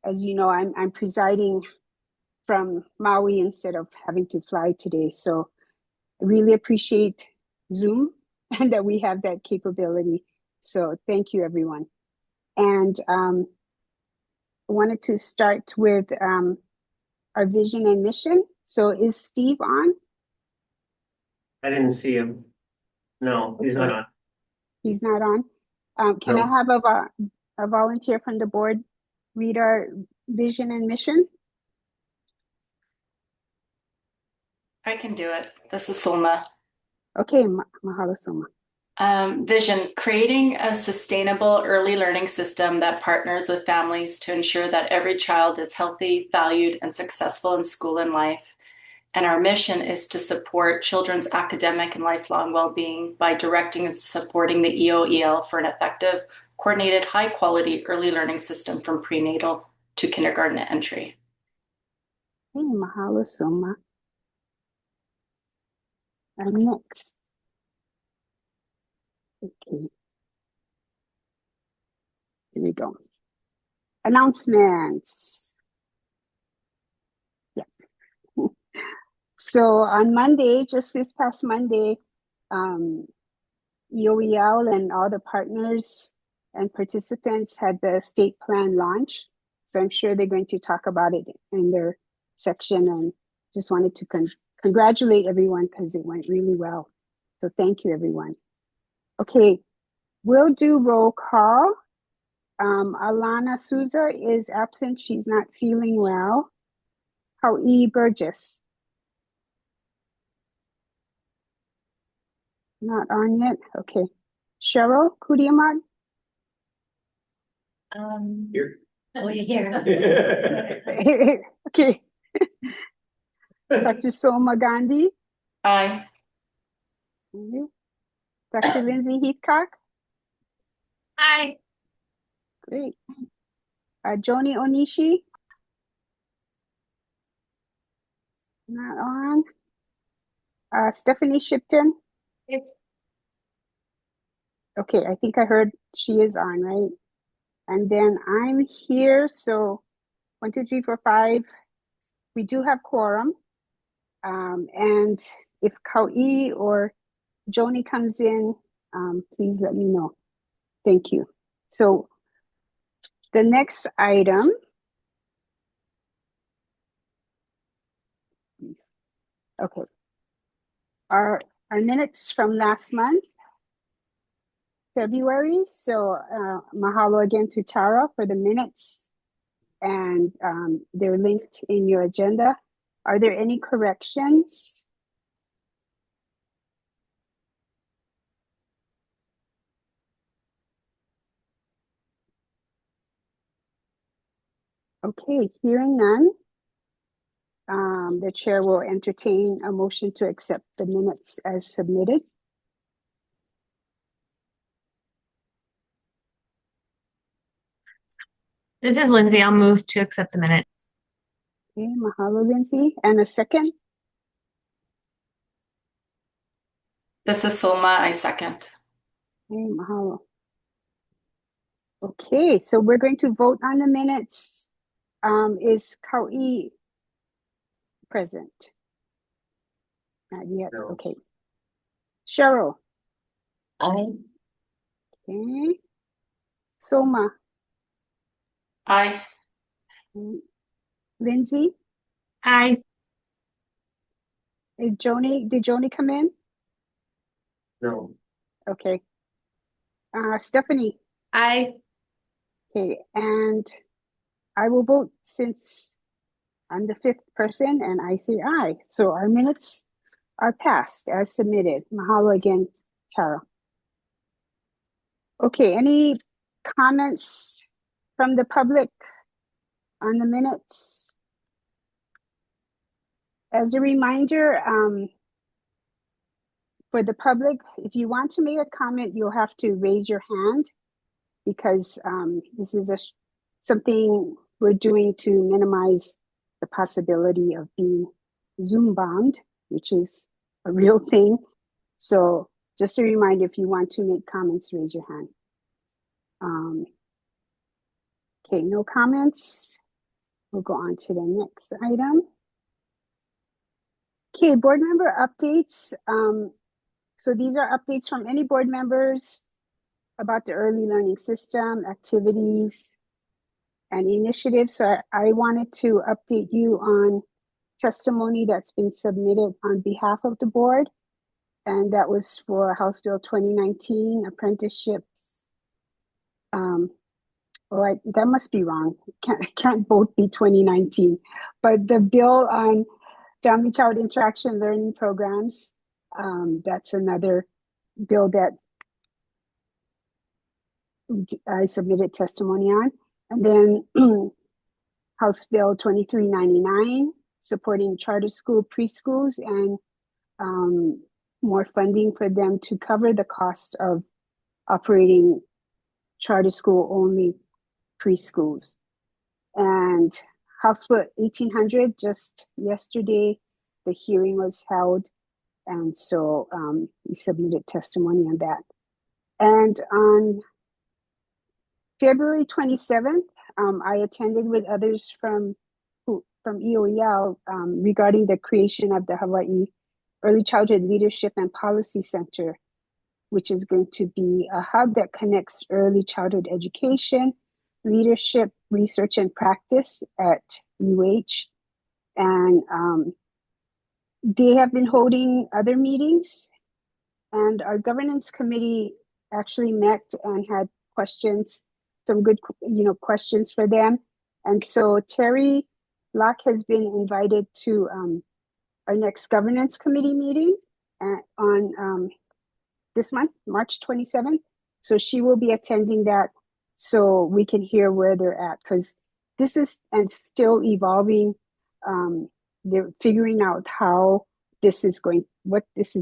as you know, I'm presiding from Maui instead of having to fly today. So I really appreciate Zoom and that we have that capability. So thank you, everyone. And I wanted to start with our vision and mission. So is Steve on? I didn't see him. No, he's not on. He's not on. Can No. I have a volunteer from the board read our vision and mission? I can do it. This is Sulma. Okay, mahalo, Soma. Vision, creating a sustainable early learning system that partners with families to ensure that every child is healthy, valued, and successful in school and life. And our mission is to support children's academic and lifelong well-being by directing and supporting the EOEL for an effective, coordinated, high-quality early learning system from prenatal to kindergarten entry. Hey, mahalo, Soma. And next. Okay. Here we go. Announcements. Yeah. So on Monday, just this past Monday, EOEL and all the partners and participants had the state plan launch. So I'm sure they're going to talk about it in their section, and just wanted to congratulate everyone because it went really well. So thank you, everyone. Okay, we'll do roll call. Alana Souza is absent. She's not feeling well. Howie Burgess. Not on yet. Okay. Cheryl Kudiamat. Here. Oh, you're here. Okay. Dr. Soma Gandhi. Aye. Dr. Lindsay Heathcock. Hi. Great. Joni Onishi. Not on. Stephanie Shipton. Yes. Okay, I think I heard she is on, right? And then I'm here, so 1, 2, 3, 4, 5. We do have quorum. And if Kau'i or Joni comes in, please let me know. Thank you. So the next item. Okay. Our minutes from last month, February. So mahalo again to Tara for the minutes, and they're linked in your agenda. Are there any corrections? Okay, hearing none, the chair will entertain a motion to accept the minutes as submitted. This is Lindsay. I'll move to accept the minutes. Okay, mahalo, Lindsay. And a second? This is Sulma. I second. Okay, mahalo. Okay, so we're going to vote on the minutes. Is Kau'i present? Not yet. No. Okay. Cheryl. Aye. Okay. Soma. Aye. Lindsay. Aye. Did Joni come in? No. Okay. Stephanie. Aye. Okay, and I will vote since I'm the fifth person and I say aye. So our minutes are passed as submitted. Mahalo again, Tara. Okay, any comments from the public on the minutes? As a reminder, for the public, if you want to make a comment, you'll have to raise your hand, because this is something we're doing to minimize the possibility of being Zoom bombed, which is a real thing. So just a reminder, if you want to make comments, raise your hand. Okay, no comments. We'll go on to the next item. Okay, board member updates. So these are updates from any board members about the early learning system, activities, and initiatives. So I wanted to update you on testimony that's been submitted on behalf of the board. And that was for House Bill 2019 apprenticeships. That must be wrong. Can't both be 2019. But the bill on family child interaction learning programs, that's another bill that I submitted testimony on. And then House Bill 2399, supporting charter school preschools and more funding for them to cover the cost of operating charter school only preschools. And House Bill 1800, just yesterday, the hearing was held. And so we submitted testimony on that. And on February 27th, I attended with others from EOEL regarding the creation of the Hawaii Early Childhood Leadership and Policy Center, which is going to be a hub that connects early childhood education, leadership, research, and practice at UH. And they have been holding other meetings, and our governance committee actually met and had questions, some good, questions for them. And so Terry Locke has been invited to our next governance committee meeting on this month, March 27th. So she will be attending that so we can hear where they're at, because this is and still evolving. They're figuring out what this is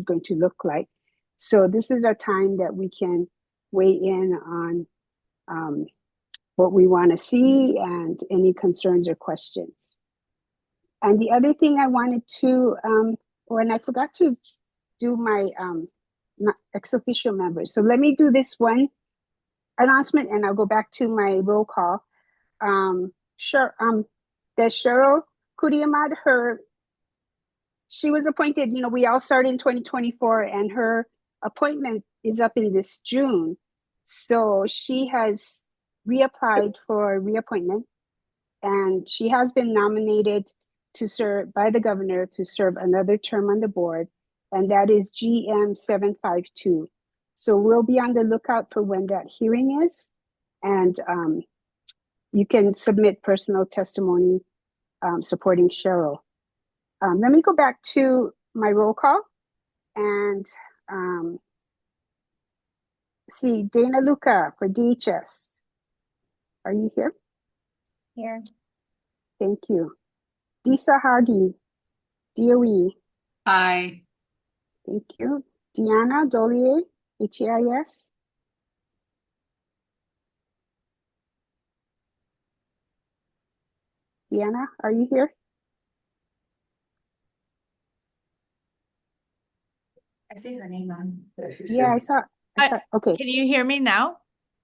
going to look like. So this is our time that we can weigh in on what we want to see and any concerns or questions. And the other thing I wanted to, when I forgot to do my ex officio members. So let me do this one announcement and I'll go back to my roll call. Sure, that Cheryl Kuriamad, she was appointed, we all started in 2024 and her appointment is up in this June. So she has reapplied for reappointment and she has been nominated to serve by the governor to serve another term on the board, and that is GM 752. So we'll be on the lookout for when that hearing is, and you can submit personal testimony supporting Cheryl. Let me go back to my roll call and see Dana Luca for DHS. Are you here? Here. Thank you. Disa Hagi, DOE. Aye. Thank you. Deanna Dolier, HAIS. Deanna, are you here? I see her name on. Yeah, I saw. Okay. Can you hear me now?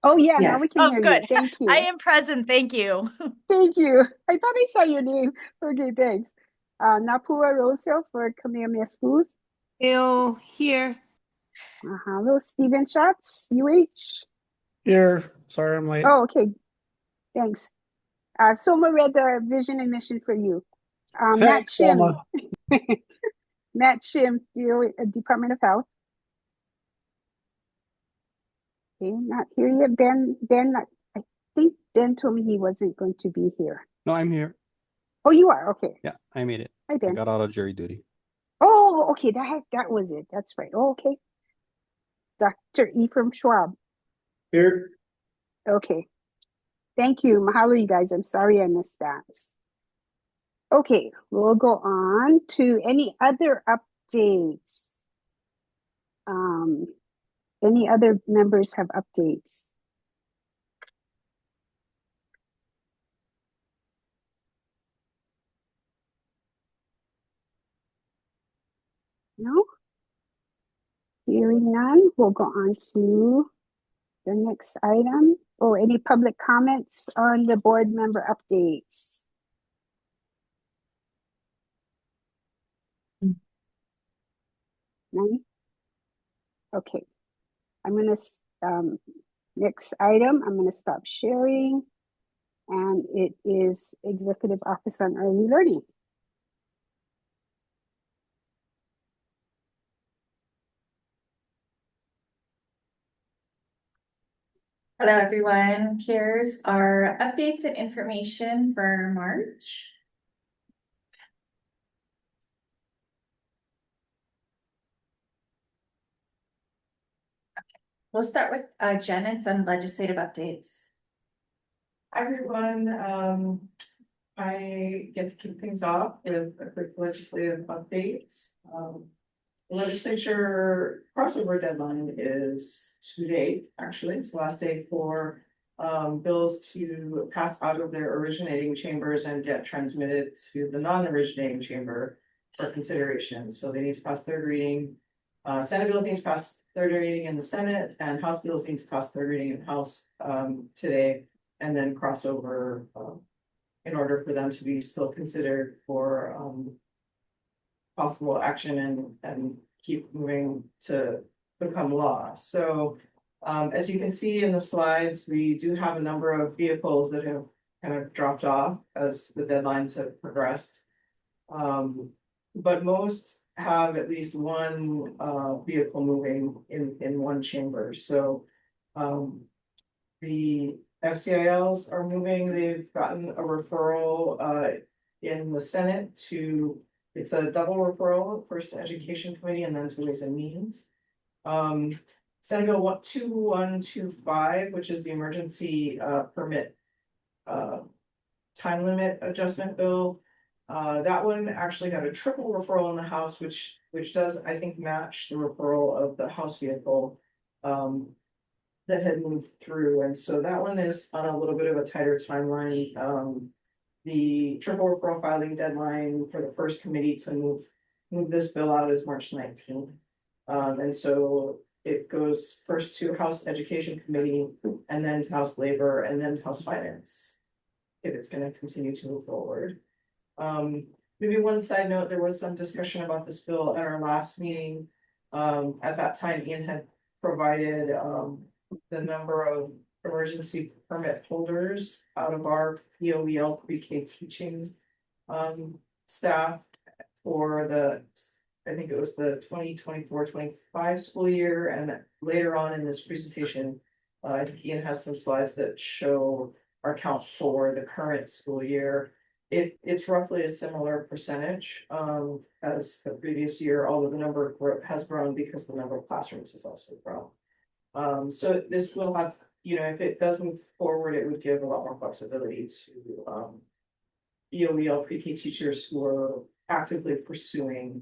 Oh yeah, now Yes. we can Oh, hear good. you. Thank you. I am present. Thank you. Thank you. I thought I saw your name. Okay, thanks. Napua Rosio for Kamehameha Schools. Still here. Hello, Stephen Schatz, UH. Here. Sorry, I'm late. Oh, okay. Thanks. Soma read the vision and mission for you. Matt Thanks, Shim. Selma. Matt Shim, Department of Health. Okay, not here yet. Ben, I think Ben told me he wasn't going to be here. No, I'm here. Oh, you are? Okay. Yeah, I made it. Hi, I Ben. got out of jury duty. Oh, okay. That was it. That's right. Oh, okay. Dr. Ephraim Schwab. Here. Okay. Thank you. Mahalo, you guys. I'm sorry I missed that. Okay, we'll go on to any other updates. Any other members have updates? No? Hearing none, we'll go on to the next item. Oh, any public comments on the board member updates? None? Okay. I'm gonna, next item, I'm gonna stop sharing. And it is Executive Office on Early Learning. Hello, everyone. Here's our updates and information for March. We'll start with Jen and some legislative updates. Hi, everyone. I get to kick things off with a quick legislative updates. The legislature crossover deadline is today, actually. It's the last day for bills to pass out of their originating chambers and get transmitted to the non-originating chamber for consideration. So they need to pass third reading. Senate bills need to pass third reading in the Senate, and House bills need to pass third reading in the House today, and then crossover in order for them to be still considered for possible action and keep moving to become law. So as you can see in the slides, we do have a number of vehicles that have kind of dropped off as the deadlines have progressed. But most have at least one vehicle moving in one chamber. So the FCILs are moving. They've gotten a referral in the Senate to, it's a double referral, first to Education Committee and then to Ways and Means. Senate Bill 2125, which is the emergency permit time limit adjustment bill. That one actually got a triple referral in the House, which does, I think, match the referral of the House vehicle that had moved through. And so that one is on a little bit of a tighter timeline. The triple referral filing deadline for the first committee to move this bill out is March 19th. And so it goes first to House Education Committee and then to House Labor and then to House Finance, if it's going to continue to move forward. Maybe one side note, there was some discussion about this bill at our last meeting. At that time, Ian had provided the number of emergency permit holders out of our EOEL pre-K teaching staff for the, I think it was the 2024-25 school year. And later on in this presentation, I think Ian has some slides that show our count for the current school year. It's roughly a similar percentage as the previous year, although the number has grown because the number of classrooms has also grown. So this will have, you know, if it does move forward, it would give a lot more flexibility to EOEL pre-K teachers who are actively pursuing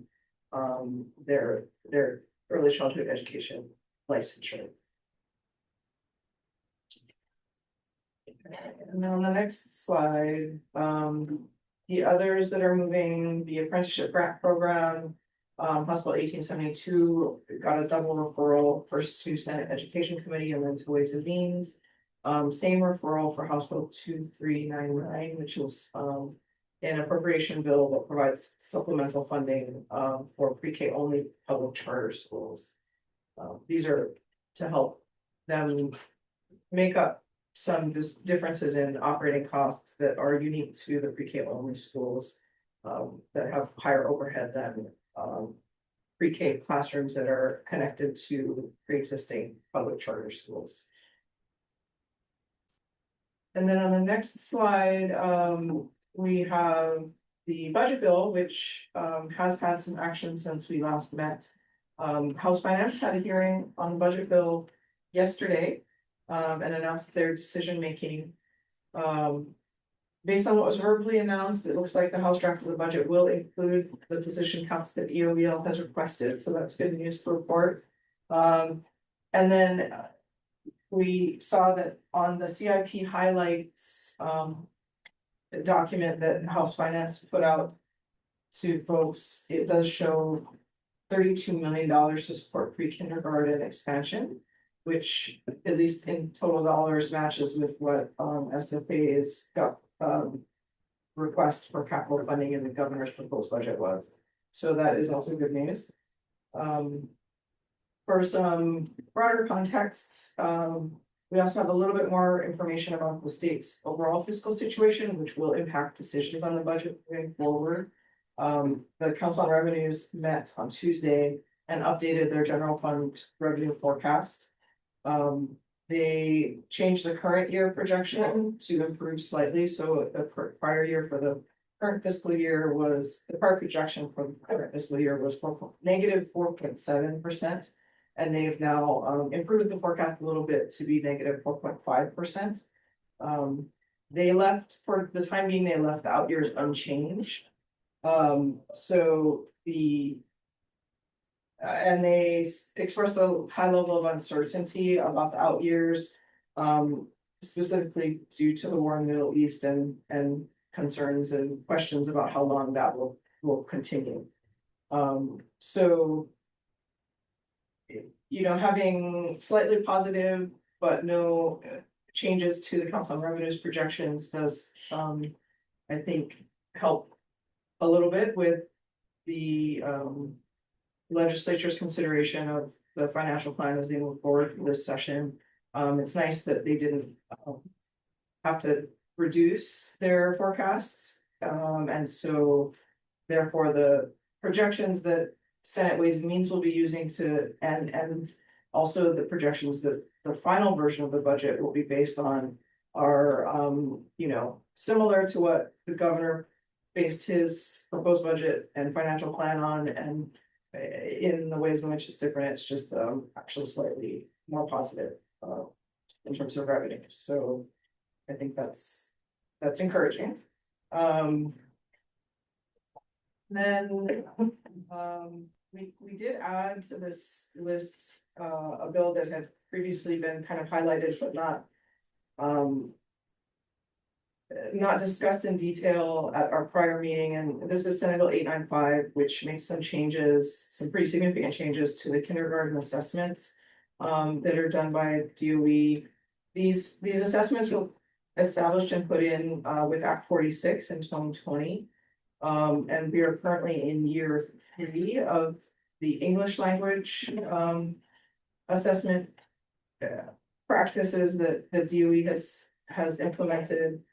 their early childhood education licensure. And then on the next slide, the others that are moving, the apprenticeship grant program, House Bill 1872 got a double referral, first to Senate Education Committee and then to Ways and Means. Same referral for House Bill 2399, which is an appropriation bill that provides supplemental funding for pre-K only public charter schools. These are to help them make up some differences in operating costs that are unique to the pre-K only schools that have higher overhead than pre-K classrooms that are connected to pre-existing public charter schools. And then on the next slide, we have the budget bill, which has had some action since we last met. House Finance had a hearing on the budget bill yesterday and announced their decision making. Based on what was verbally announced, it looks like the House draft of the budget will include the position counts that EOEL has requested, so that's good news to report. And then we saw that on the CIP highlights document that House Finance put out to folks, it does show $32 million to support pre-kindergarten expansion, which at least in total dollars matches with what SFA's got request for capital funding in the governor's proposed budget was. So that is also good news. For some broader context, we also have a little bit more information about the state's overall fiscal situation, which will impact decisions on the budget moving forward. The Council on Revenues met on Tuesday and updated their general fund revenue forecast. They changed the current year projection to improve slightly, so the prior year for the current fiscal year was, the prior projection for the current fiscal year was negative 4.7%. And they've now improved the forecast a little bit to be negative 4.5%. They left, for the time being, they left the out years unchanged. So and they expressed a high level of uncertainty about the out years, specifically due to the war in the Middle East and concerns and questions about how long that will continue. So, you know, having slightly positive but no changes to the Council on Revenues projections does, I think, help a little bit with the legislature's consideration of the financial plan as they move forward for this session. It's nice that they didn't have to reduce their forecasts. And so therefore the projections that Senate Ways and Means will be using to, and also the projections that the final version of the budget will be based on are, you know, similar to what the governor based his proposed budget and financial plan on, and in the ways in which it's different, it's just actually slightly more positive in terms of revenue. So I think that's encouraging. Then we did add to this list a bill that had previously been kind of highlighted but not discussed in detail at our prior meeting, and this is Senate Bill 895, which makes some changes, some pretty significant changes to the kindergarten assessments that are done by DOE. These assessments were established and put in with Act 46 in 2020. And we are currently in year 3 of the English language assessment practices that the DOE has implemented.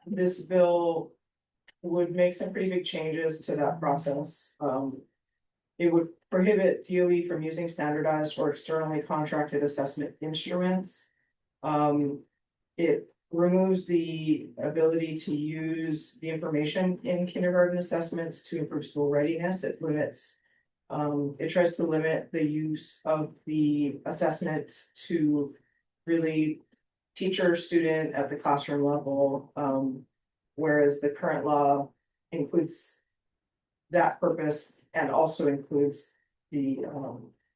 This bill would make some pretty big changes to that process. It would prohibit DOE from using standardized or externally contracted assessment instruments. It removes the ability to use the information in kindergarten assessments to improve school readiness. It limits, it tries to limit the use of the assessment to really teacher student at the classroom level, whereas the current law includes that purpose and also includes the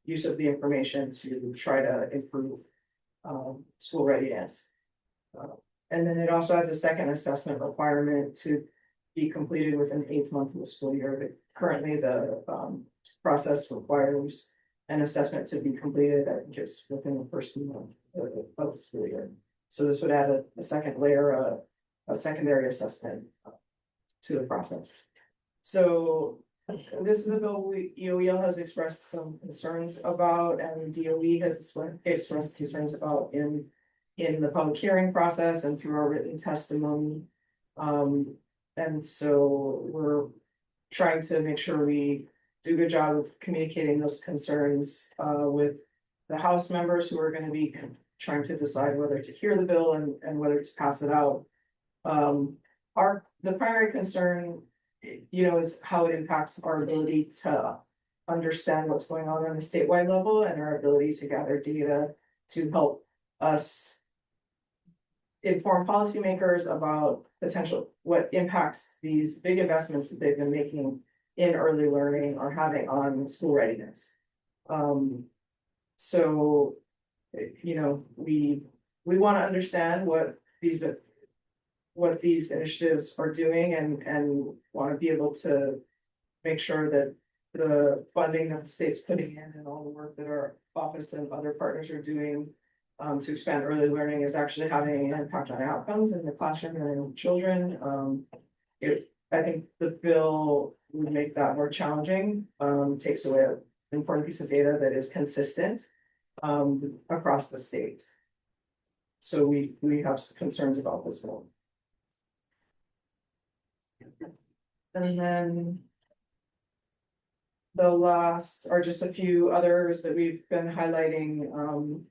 use of the information to try to improve school readiness. And then it also has a second assessment requirement to be completed within the 8th month of the school year. But currently the process requires an assessment to be completed, I think it's within the first month of the school year. So this would add a second layer, a secondary assessment to the process. So this is a bill EOEL has expressed some concerns about, and DOE has expressed concerns about in the public hearing process and through our written testimony. And so we're trying to make sure we do a good job of communicating those concerns with the House members who are going to be trying to decide whether to hear the bill and whether to pass it out. The primary concern, you know, is how it impacts our ability to understand what's going on the statewide level and our ability to gather data to help us inform policymakers about potential, what impacts these big investments that they've been making in early learning are having on school readiness. So, you know, we want to understand what these initiatives are doing and want to be able to make sure that the funding that the state's putting in and all the work that our office and other partners are doing to expand early learning is actually having an impact on outcomes in the classroom and in children. I think the bill would make that more challenging, takes away an important piece of data that is consistent across the state. So we have some concerns about this bill. And then the last are just a few others that we've been highlighting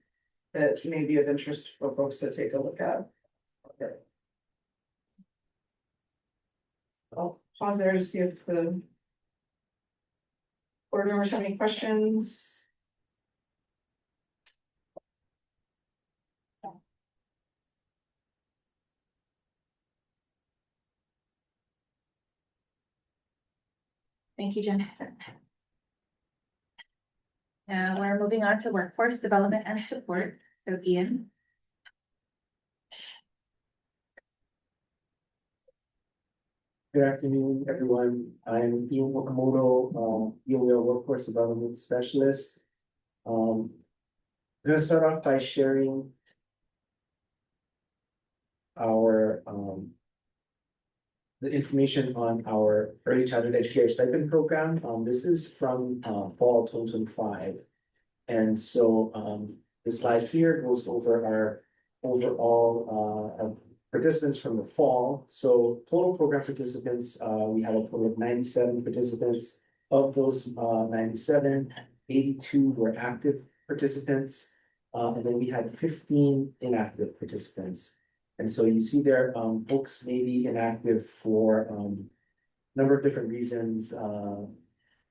that may be of interest for folks to take a look at. Okay. I'll pause there to see if the board members have any questions. Thank you, Jen. Now we're moving on to workforce development and support. So Ian. Good afternoon, everyone. I'm Ian Wakamoto, ELB Workforce Development Specialist. I'm going to start off by sharing our the information on our early childhood educator stipend program. This is from fall 2025. And so the slide here goes over our overall participants from the fall. So total program participants, we had a total of 97 participants. Of those 97, 82 were active participants. And then we had 15 inactive participants. And so you see there, folks may be inactive for a number of different reasons.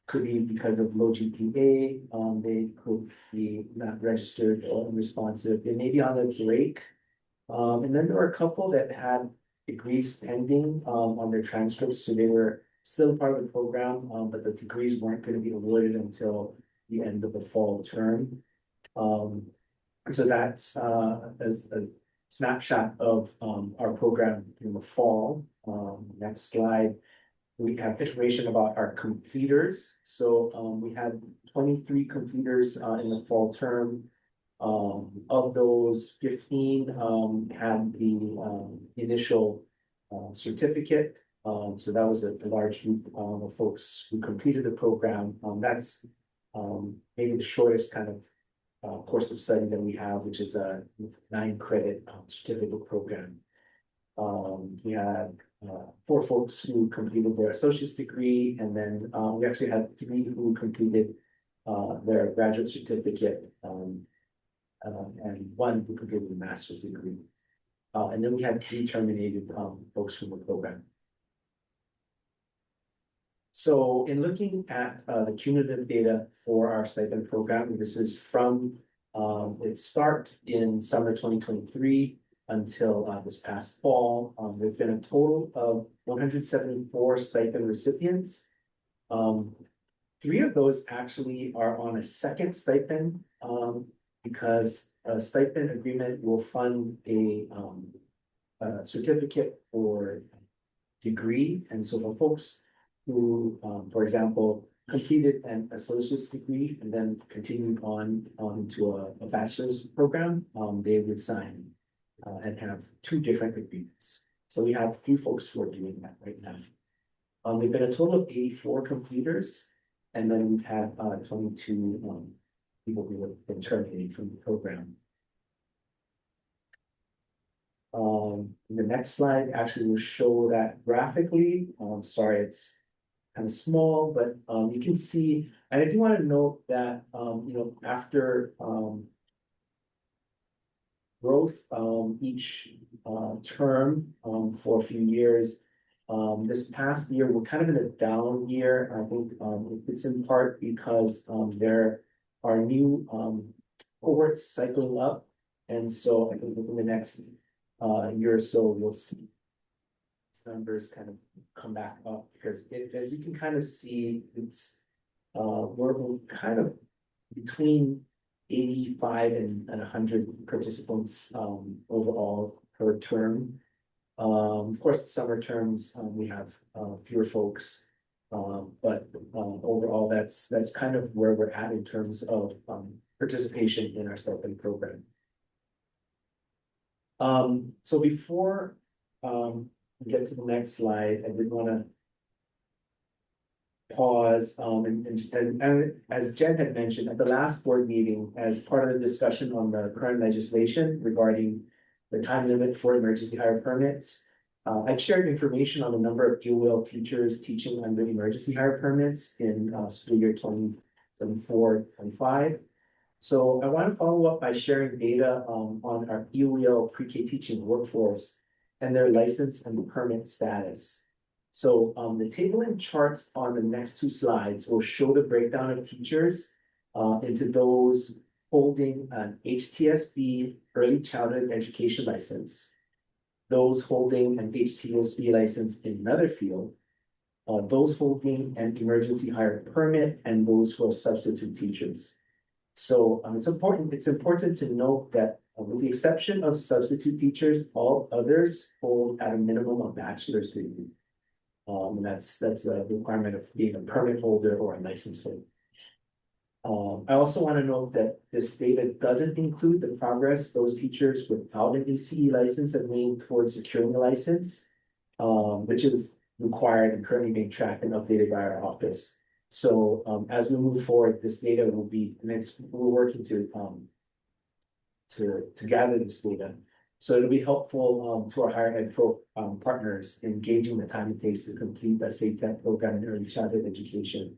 Could be because of low GPA, they could be not registered or unresponsive. They may be on a break. And then there were a couple that had degrees pending on their transcripts, so they were still part of the program, but the degrees weren't going to be awarded until the end of the fall term. So that's as a snapshot of our program in the fall. Next slide. We have information about our completers. So we had 23 completers in the fall term. Of those, 15 had the initial certificate. So that was a large group of folks who completed the program. That's maybe the shortest kind of course of study that we have, which is a 9-credit certificate program. We had 4 folks who completed their associate's degree, and then we actually had 3 who completed their graduate certificate, and 1 who completed a master's degree. And then we had 3 terminated folks from the program. So in looking at the cumulative data for our stipend program, this is from its start in summer 2023 until this past fall. There's been a total of 174 stipend recipients. 3 of those actually are on a second stipend because a stipend agreement will fund a certificate or degree. And so for folks who, for example, completed an associate's degree and then continued on into a bachelor's program, they would sign and have 2 different agreements. So we have 3 folks who are doing that right now. There've been a total of 84 completers, and then we've had 22 people who have been terminated from the program. The next slide actually will show that graphically. Sorry, it's kind of small, but you can see, and I do want to note that you know, after growth each term for a few years. This past year, we're kind of in a down year. I think it's in part because there are new cohorts cycling up. And so I think within the next year or so, we'll see numbers kind of come back up, because as you can kind of see, it's we're kind of between 85 and 100 participants overall per term. Of course, the summer terms we have fewer folks, but overall that's kind of where we're at in terms of participation in our stipend program. So before we get to the next slide, I did want to pause, and as Jen had mentioned, at the last board meeting, as part of the discussion on the current legislation regarding the time limit for emergency hire permits, I shared information on the number of EOL teachers teaching under emergency hire permits in school year 2024-25. So I want to follow up by sharing data on our EOL pre-K teaching workforce and their license and permit status. So the table and charts on the next two slides will show the breakdown of teachers into those holding an HTSB early childhood education license, those holding an HTSB license in another field, those holding an emergency hire permit, and those who are substitute teachers. So it's important to note that with the exception of substitute teachers, all others hold at a minimum a bachelor's degree. And that's a requirement of being a permit holder or a license holder. I also want to note that this data doesn't include the progress those teachers without an ACE license have made towards securing a license, which is required and currently being tracked and updated by our office. So as we move forward, this data will be, we're working to gather this data. So it'll be helpful to our higher ed partners in gauging the time it takes to complete a SAFE program in early childhood education.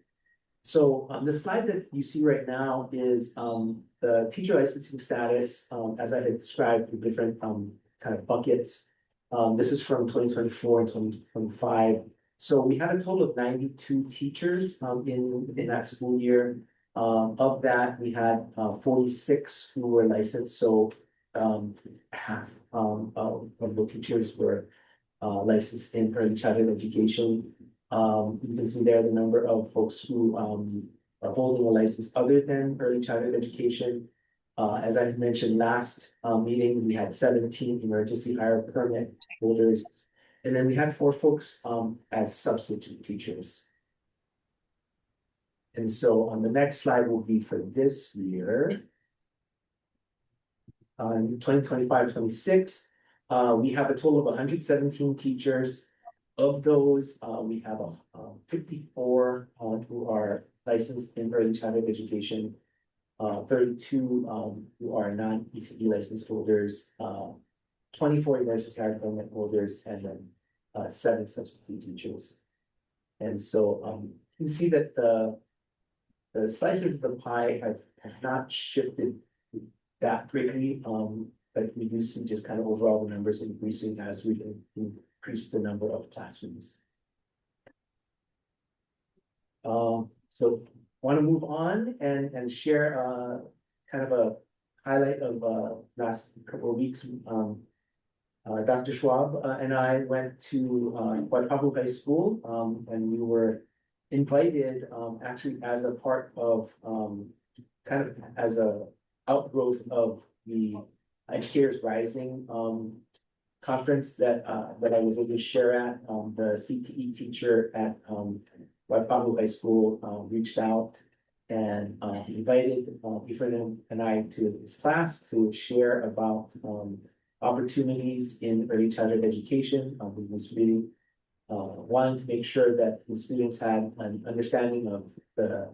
So the slide that you see right now is the teacher licensing status, as I had described, the different kind of buckets. This is from 2024 and 2025. So we had a total of 92 teachers in that school year. Of that, we had 46 who were licensed. So half of the teachers were licensed in early childhood education. You can see there the number of folks who are holding a license other than early childhood education. As I mentioned last meeting, we had 17 emergency hire permit holders. And then we had 4 folks as substitute teachers. And so on the next slide will be for this year. 2025-26, we have a total of 117 teachers. Of those, we have 54 who are licensed in early childhood education, 32 who are non-ECE license holders, 24 emergency hire permit holders, and then 7 substitute teachers. And so you can see that the slices of the pie have not shifted that greatly, but we do see just kind of overall the numbers increasing as we increase the number of classrooms. So want to move on and share kind of a highlight of last couple of weeks. Dr. Schwab and I went to Waipahu High School, and we were invited actually as a part of kind of as a outgrowth of the Educators Rising conference that I was able to share at. The CTE teacher at Waipahu High School reached out and invited Ephraim and I to his class to share about opportunities in early childhood education. We was really wanting to make sure that the students had an understanding of the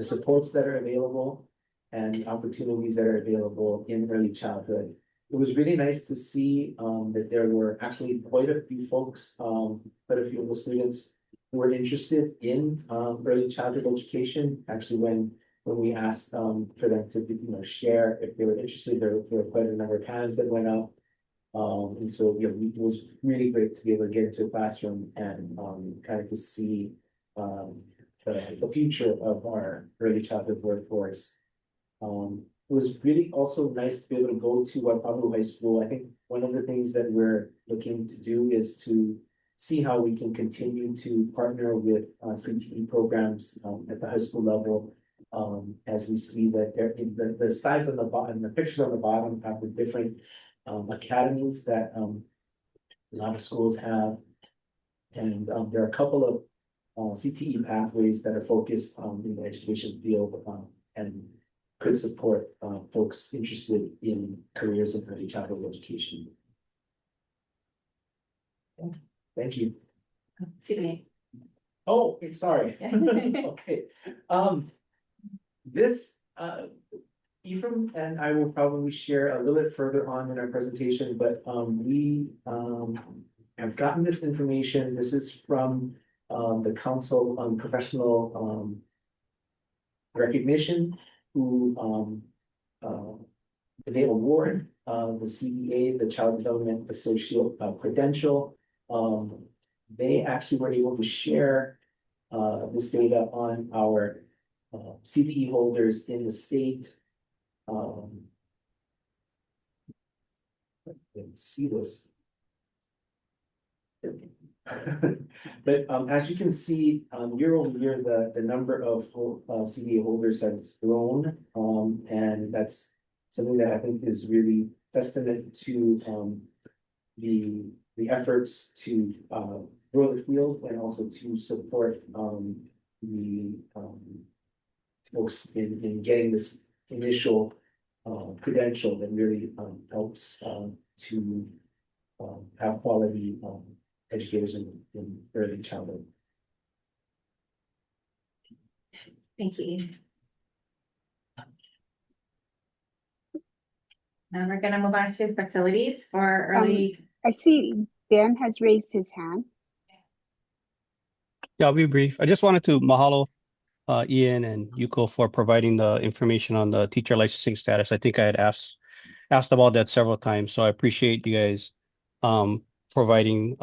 supports that are available and the opportunities that are available in early childhood. It was really nice to see that there were actually quite a few folks, quite a few of the students who were interested in early childhood education. Actually, when we asked for them to share if they were interested, there were quite a number of hands that went up. And so it was really great to be able to get into a classroom and kind of to see the future of our early childhood workforce. It was really also nice to be able to go to Waipahu High School. I think one of the things that we're looking to do is to see how we can continue to partner with CTE programs at the high school level. As we see that there, the slides on the bottom, the pictures on the bottom have the different academies that a lot of schools have. And there are a couple of CTE pathways that are focused in the education field and could support folks interested in careers in early childhood education. Thank you. Sydney. Oh, sorry. Okay. This, Ephraim and I will probably share a little bit further on in our presentation, but, we, have gotten this information. This is from, the Council on Professional, Recognition, who, the award, the CEA, the Child Development Associate Credential. They actually were able to share this data on our CPE holders in the state. Let's see this. But as you can see, year over year, the number of CPE holders has grown, and that's something that I think is really testament to the efforts to grow the field and also to support the folks in getting this initial credential that really helps to have quality educators in early childhood. Thank you. Now we're gonna move on to facilities for early. I see Dan has raised his hand. Yeah, I'll be brief. I just wanted to mahalo Ian and Yuko for providing the information on the teacher licensing status. I think I had asked about that several times, so I appreciate you guys providing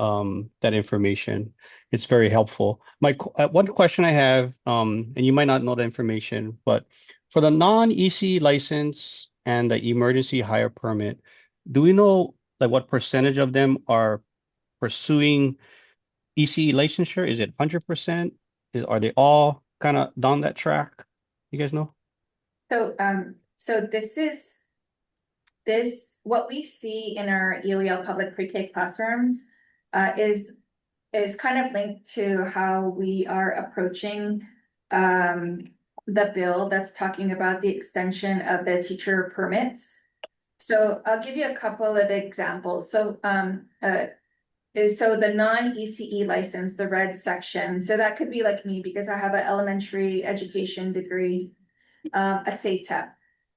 that information. It's very helpful. One question I have, and you might not know the information, but for the non-EC license and the emergency hire permit, do we know like what percentage of them are pursuing ECE licensure? Is it 100%? Are they all kind of down that track? You guys know? So this what we see in our EOEL public pre-K classrooms is kind of linked to how we are approaching the bill that's talking about the extension of the teacher permits. So I'll give you a couple of examples. So the non-ECE license, the red section, so that could be like me because I have an elementary education degree, a SATEP.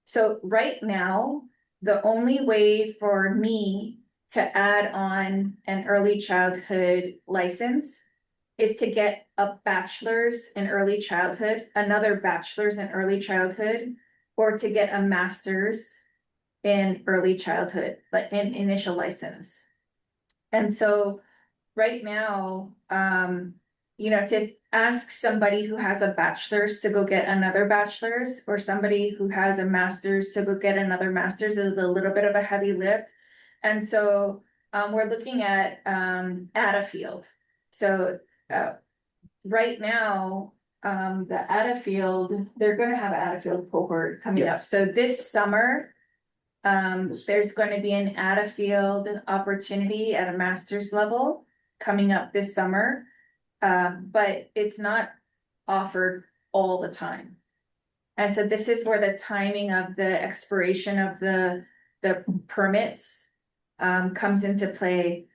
So right now, the only way for me to add on an early childhood license is to get a bachelor's in early childhood, another bachelor's in early childhood, or to get a master's in early childhood, like an initial license. And so right now, to ask somebody who has a bachelor's to go get another bachelor's, or somebody who has a master's to go get another master's, is a little bit of a heavy lift. And so we're looking at a field. So right now, the Addafield, they're going to have an Addafield cohort coming up. Yes. So this summer, there's going to be an Addafield opportunity at a master's level coming up this summer, but it's not offered all the time. And so this is where the timing of the expiration of the permits comes into play.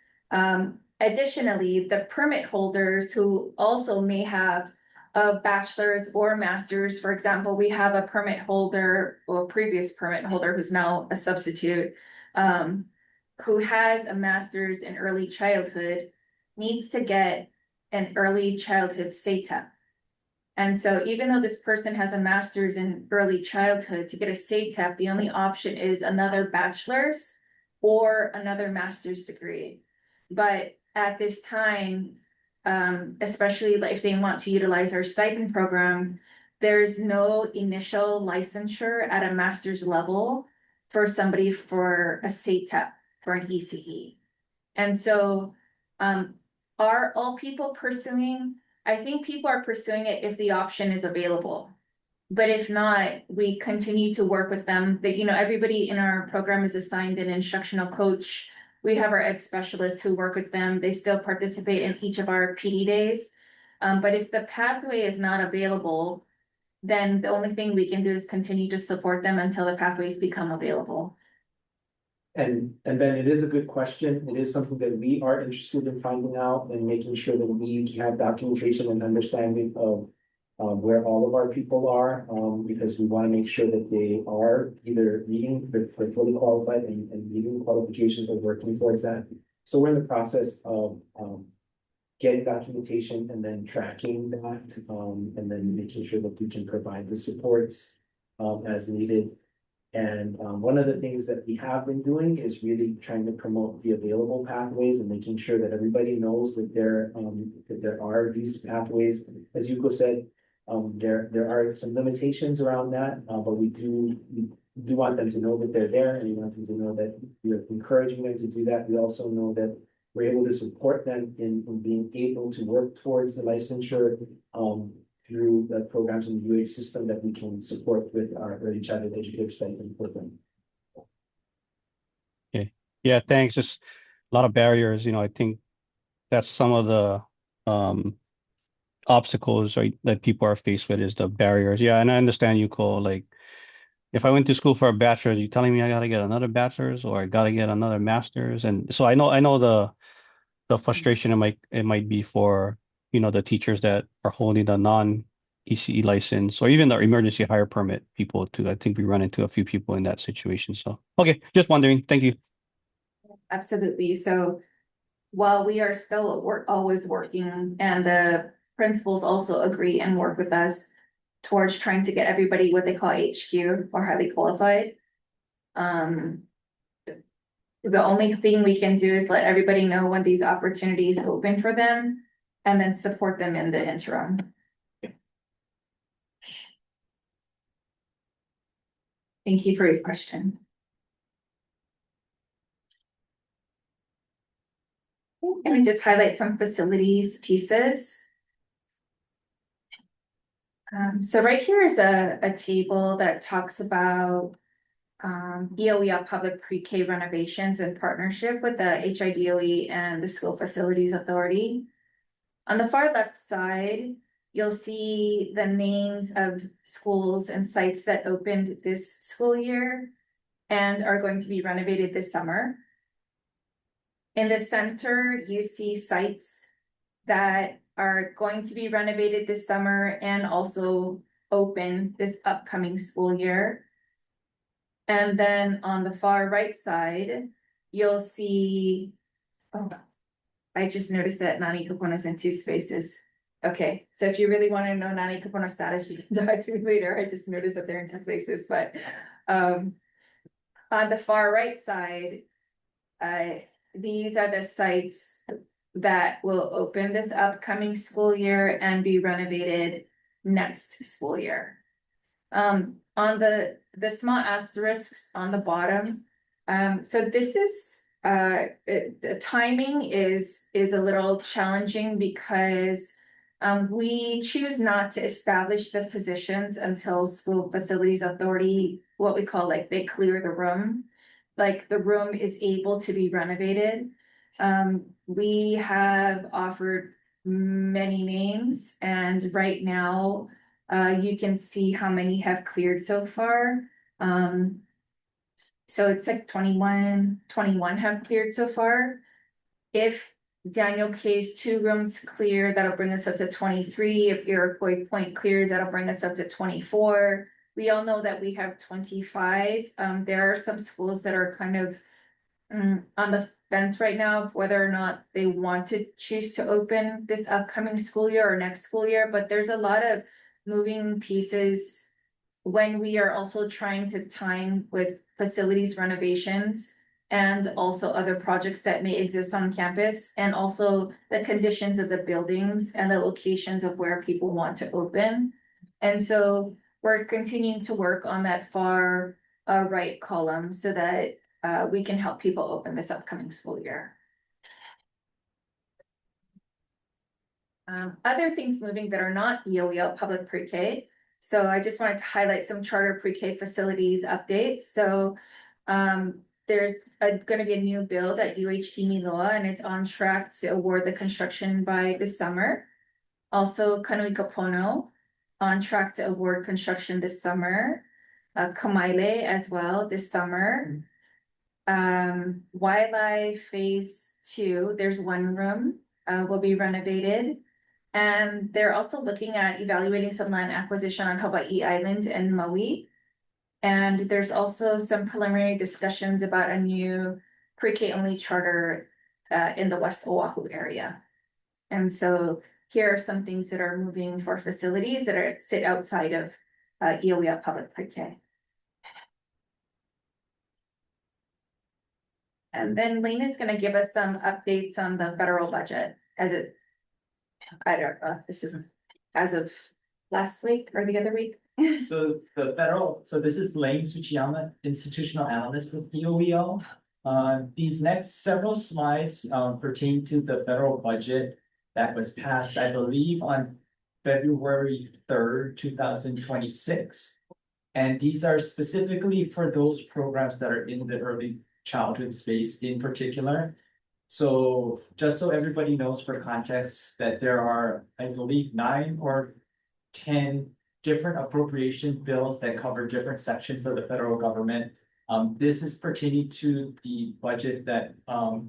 Additionally, the permit holders who also may have a bachelor's or master's, for example, we have a permit holder or previous permit holder who's now a substitute, who has a master's in early childhood, needs to get an early childhood SATEP. And so even though this person has a master's in early childhood, to get a SATEP, the only option is another bachelor's or another master's degree. But at this time, especially if they want to utilize our stipend program, there's no initial licensure at a master's level for somebody for a SATEP, for an ECE. And so are all people pursuing? I think people are pursuing it if the option is available. But if not, we continue to work with them. That, everybody in our program is assigned an instructional coach. We have our ed specialists who work with them. They still participate in each of our PD days. But if the pathway is not available, then the only thing we can do is continue to support them until the pathways become available. And then it is a good question. It is something that we are interested in finding out and making sure that we have documentation and understanding of where all of our people are, because we want to make sure that they are either meeting, they're fully qualified and meeting qualifications or working towards that. So we're in the process of getting documentation and then tracking that, and then making sure that we can provide the supports as needed. And one of the things that we have been doing is really trying to promote the available pathways and making sure that everybody knows that there are these pathways. As Yuko said, there are some limitations around that, but we do want them to know that they're there, and we want them to know that we're encouraging them to do that. We also know that we're able to support them in being able to work towards the licensure through the programs in the UH system that we can support with our early childhood educator stipend program. Okay. Yeah, thanks. Just a lot of barriers. I think that's some of the obstacles, right, that people are faced with is the barriers. Yeah, and I understand you, Cole. Like, if I went to school for a bachelor's, you telling me I gotta get another bachelor's or I gotta get another master's, and so I know the frustration it might be for the teachers that are holding the non-ECE license or even the emergency hire permit people too. I think we run into a few people in that situation. So okay, just wondering. Thank you. Absolutely. So while we are still always working, and the principals also agree and work with us towards trying to get everybody what they call HQ or highly qualified. The only thing we can do is let everybody know when these opportunities open for them and then support them in the interim. Thank you for your question. Can I just highlight some facilities pieces? So right here is a table that talks about EOEL public pre-K renovations in partnership with the HIDOE and the School Facilities Authority. On the far left side, you'll see the names of schools and sites that opened this school year and are going to be renovated this summer. In the center, you see sites that are going to be renovated this summer and also open this upcoming school year. And then on the far right side, you'll see, oh, I just noticed that Nani Kapono is in 2 spaces. Okay, so if you really want to know Nani Kapono status, you can talk to me later. I just noticed that they're in 2 places, but on the far right side, these are the sites that will open this upcoming school year and be renovated next school year. On the small asterisks on the bottom, so this is the timing is a little challenging because we choose not to establish the positions until School Facilities Authority, what we call like they clear the room, like the room is able to be renovated. We have offered many names, and right now you can see how many have cleared so far. So it's like 21 have cleared so far. If Daniel K's 2 rooms clear, that'll bring us up to 23. If Iroquois Point clears, that'll bring us up to 24. We all know that we have 25. There are some schools that are kind of on the fence right now of whether or not they want to choose to open this upcoming school year or next school year, but there's a lot of moving pieces when we are also trying to time with facilities renovations and also other projects that may exist on campus, and also the conditions of the buildings and the locations of where people want to open. And so we're continuing to work on that far right column so that we can help people open this upcoming school year. Other things moving that are not EOEL public pre-K. So I just wanted to highlight some charter pre-K facilities updates. So there's going to be a new build at UHT Miloa, and it's on track to award the construction by this summer. Also, Kanui Kapono, on track to award construction this summer. Kamaile as well this summer. Wildlife Phase 2, there's one room, will be renovated. And they're also looking at evaluating some land acquisition on Hawaii Island and Maui. And there's also some preliminary discussions about a new pre-K only charter in the West Oahu area. And so here are some things that are moving for facilities that sit outside of EOEA Public Pre-K. And then Lane is going to give us some updates on the federal budget I don't know, this is as of last week or the other week. So this is Lane Tsuchiyama, institutional analyst with EOEL. These next several slides pertain to the federal budget that was passed, I believe, on February 3rd, 2026. And these are specifically for those programs that are in the early childhood space in particular. So just so everybody knows for context that there are, I believe, 9 or 10 different appropriation bills that cover different sections of the federal government. This is pertaining to the budget that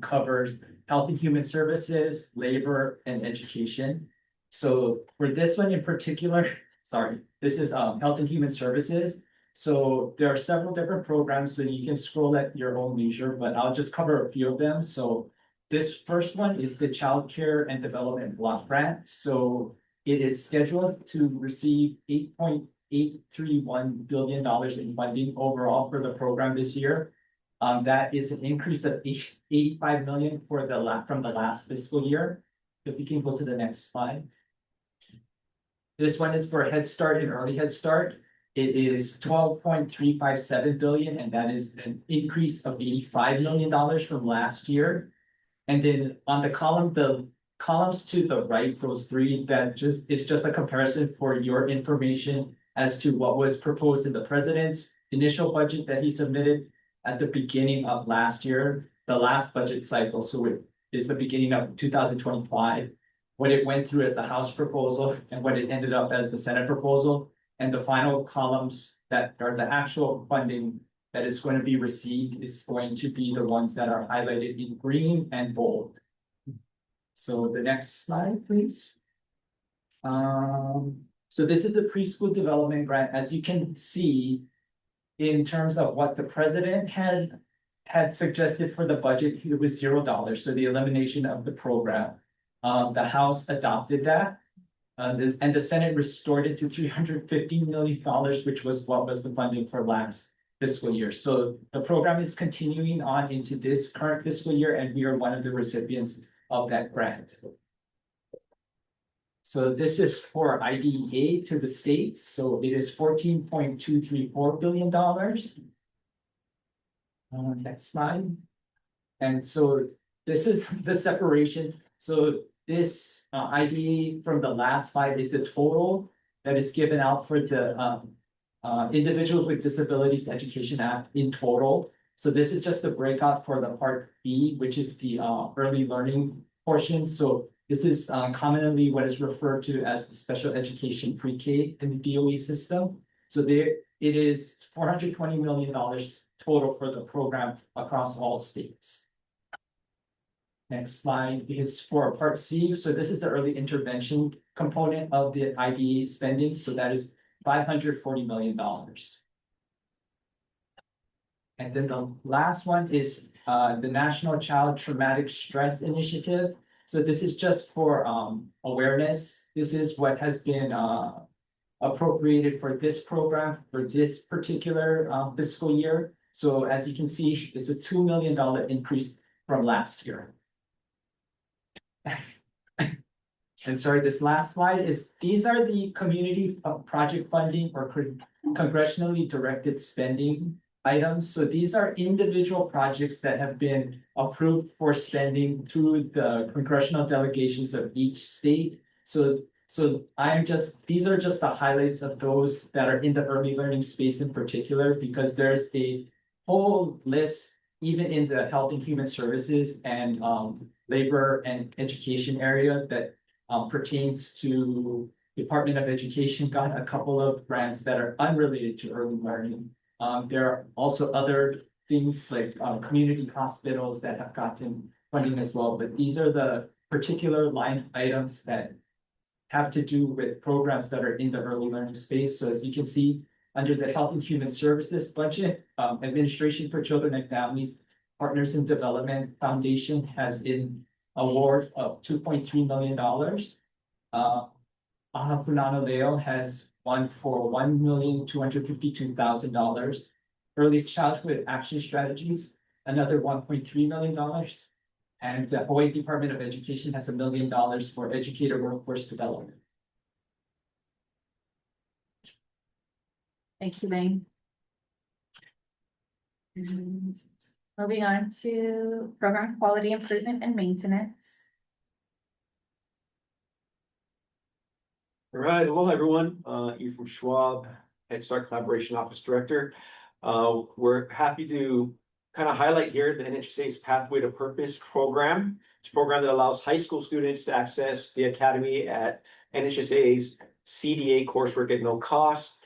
covers health and human services, labor, and education. So for this one in particular, sorry, this is health and human services. So there are several different programs, so you can scroll at your own leisure, but I'll just cover a few of them. So this first one is the Child Care and Development Block Grant. So it is scheduled to receive $8.831 billion in funding overall for the program this year. That is an increase of $85 million from the last fiscal year. If we can go to the next slide. This one is for Head Start and Early Head Start. It is $12.357 billion, and that is an increase of $85 million from last year. And then on the columns to the right, those three, it's just a comparison for your information as to what was proposed in the president's initial budget that he submitted at the beginning of last year, the last budget cycle. So it is the beginning of 2025, what it went through as the House proposal and what it ended up as the Senate proposal. And the final columns that are the actual funding that is going to be received is going to be the ones that are highlighted in green and bold. So the next slide, please. So this is the preschool development grant. As you can see, in terms of what the president had suggested for the budget, it was $0. So the elimination of the program. The House adopted that. And the Senate restored it to $350 million, which was what was the funding for last fiscal year. So the program is continuing on into this current fiscal year, and we are one of the recipients of that grant. So this is for IDEA to the states. So it is $14.234 billion. Next slide. And so this is the separation. So this IDEA from the last slide is the total that is given out for the Individuals with Disabilities Education Act in total. So this is just the breakout for the Part B, which is the early learning portion. So this is commonly what is referred to as the special education pre-K in the DOE system. So there it is $420 million total for the program across all states. Next slide is for Part C. So this is the early intervention component of the IDEA spending. So that is $540 million. And then the last one is the National Child Traumatic Stress Initiative. So this is just for awareness. This is what has been appropriated for this program for this particular fiscal year. So as you can see, it's a $2 million increase from last year. And sorry, this last slide is, these are the community project funding or congressionally directed spending items. So these are individual projects that have been approved for spending through the congressional delegations of each state. So these are just the highlights of those that are in the early learning space in particular, because there's a whole list, even in the health and human services and labor and education area that pertains to Department of Education, got a couple of grants that are unrelated to early learning. There are also other things like community hospitals that have gotten funding as well, but these are the particular line items that have to do with programs that are in the early learning space. So as you can see, under the Health and Human Services budget, Administration for Children and Families, Partners in Development Foundation has an award of $2.3 million. Ahapunano Leo has one for $1,252,000. Early Childhood Action Strategies, another $1.3 million. And the Hawaii Department of Education has $1 million for educator workforce development. Thank you, Lane. And moving on to program quality improvement and maintenance. All right, hello everyone. Ephraim Schwab, Head Start Collaboration Office Director. We're happy to kind of highlight here the NHSA's Pathway to Purpose program. It's a program that allows high school students to access the academy at NHSA's CDA coursework at no cost.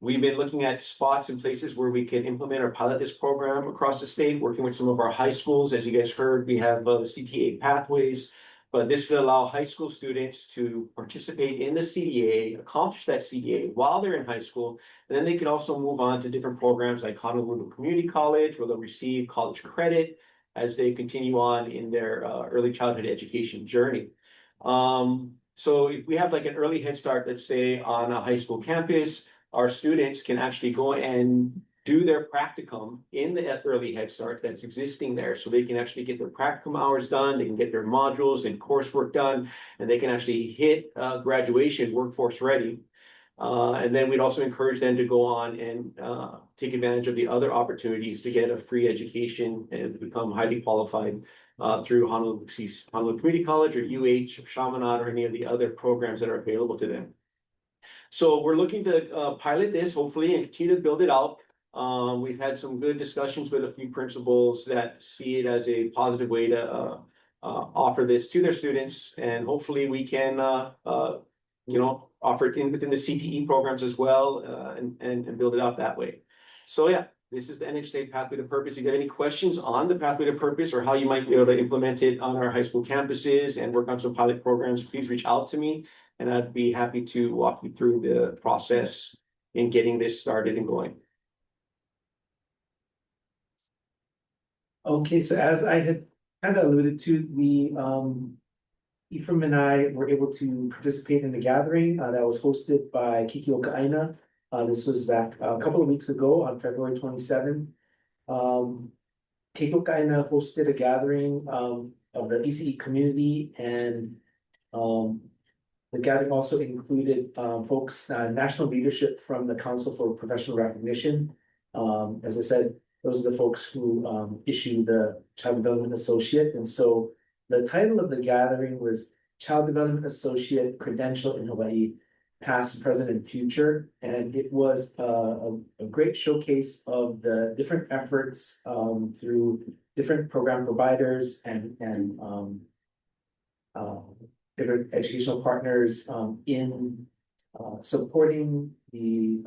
We've been looking at spots and places where we can implement or pilot this program across the state, working with some of our high schools. As you guys heard, we have the CTA pathways, but this would allow high school students to participate in the CDA, accomplish that CDA while they're in high school. And then they can also move on to different programs like Honolulu Community College, where they'll receive college credit as they continue on in their early childhood education journey. So if we have like an early head start, let's say on a high school campus, our students can actually go and do their practicum in the early head start that's existing there. So they can actually get their practicum hours done, they can get their modules and coursework done, and they can actually hit graduation workforce ready. And then we'd also encourage them to go on and take advantage of the other opportunities to get a free education and become highly qualified through Honolulu Community College or UH, or Chaminade, or any of the other programs that are available to them. So we're looking to pilot this, hopefully, and continue to build it out. We've had some good discussions with a few principals that see it as a positive way to offer this to their students, and hopefully we can, offer it within the CTE programs as well, and build it out that way. So yeah, this is the NHSA Pathway to Purpose. If you have any questions on the Pathway to Purpose or how you might be able to implement it on our high school campuses and work on some pilot programs, please reach out to me, and I'd be happy to walk you through the process in getting this started and going. Okay, so as I had kind of alluded to, Ephraim and I were able to participate in the gathering that was hosted by Kikioka Aina. This was back a couple of weeks ago on February 27th. Kikioka Aina hosted a gathering of the ECE community, and the gathering also included folks, national leadership from the Council for Professional Recognition. As I said, those are the folks who issue the Child Development Associate. And so the title of the gathering was Child Development Associate Credential in Hawaii, Past, Present, and Future. And it was a great showcase of the different efforts through different program providers and different educational partners in supporting the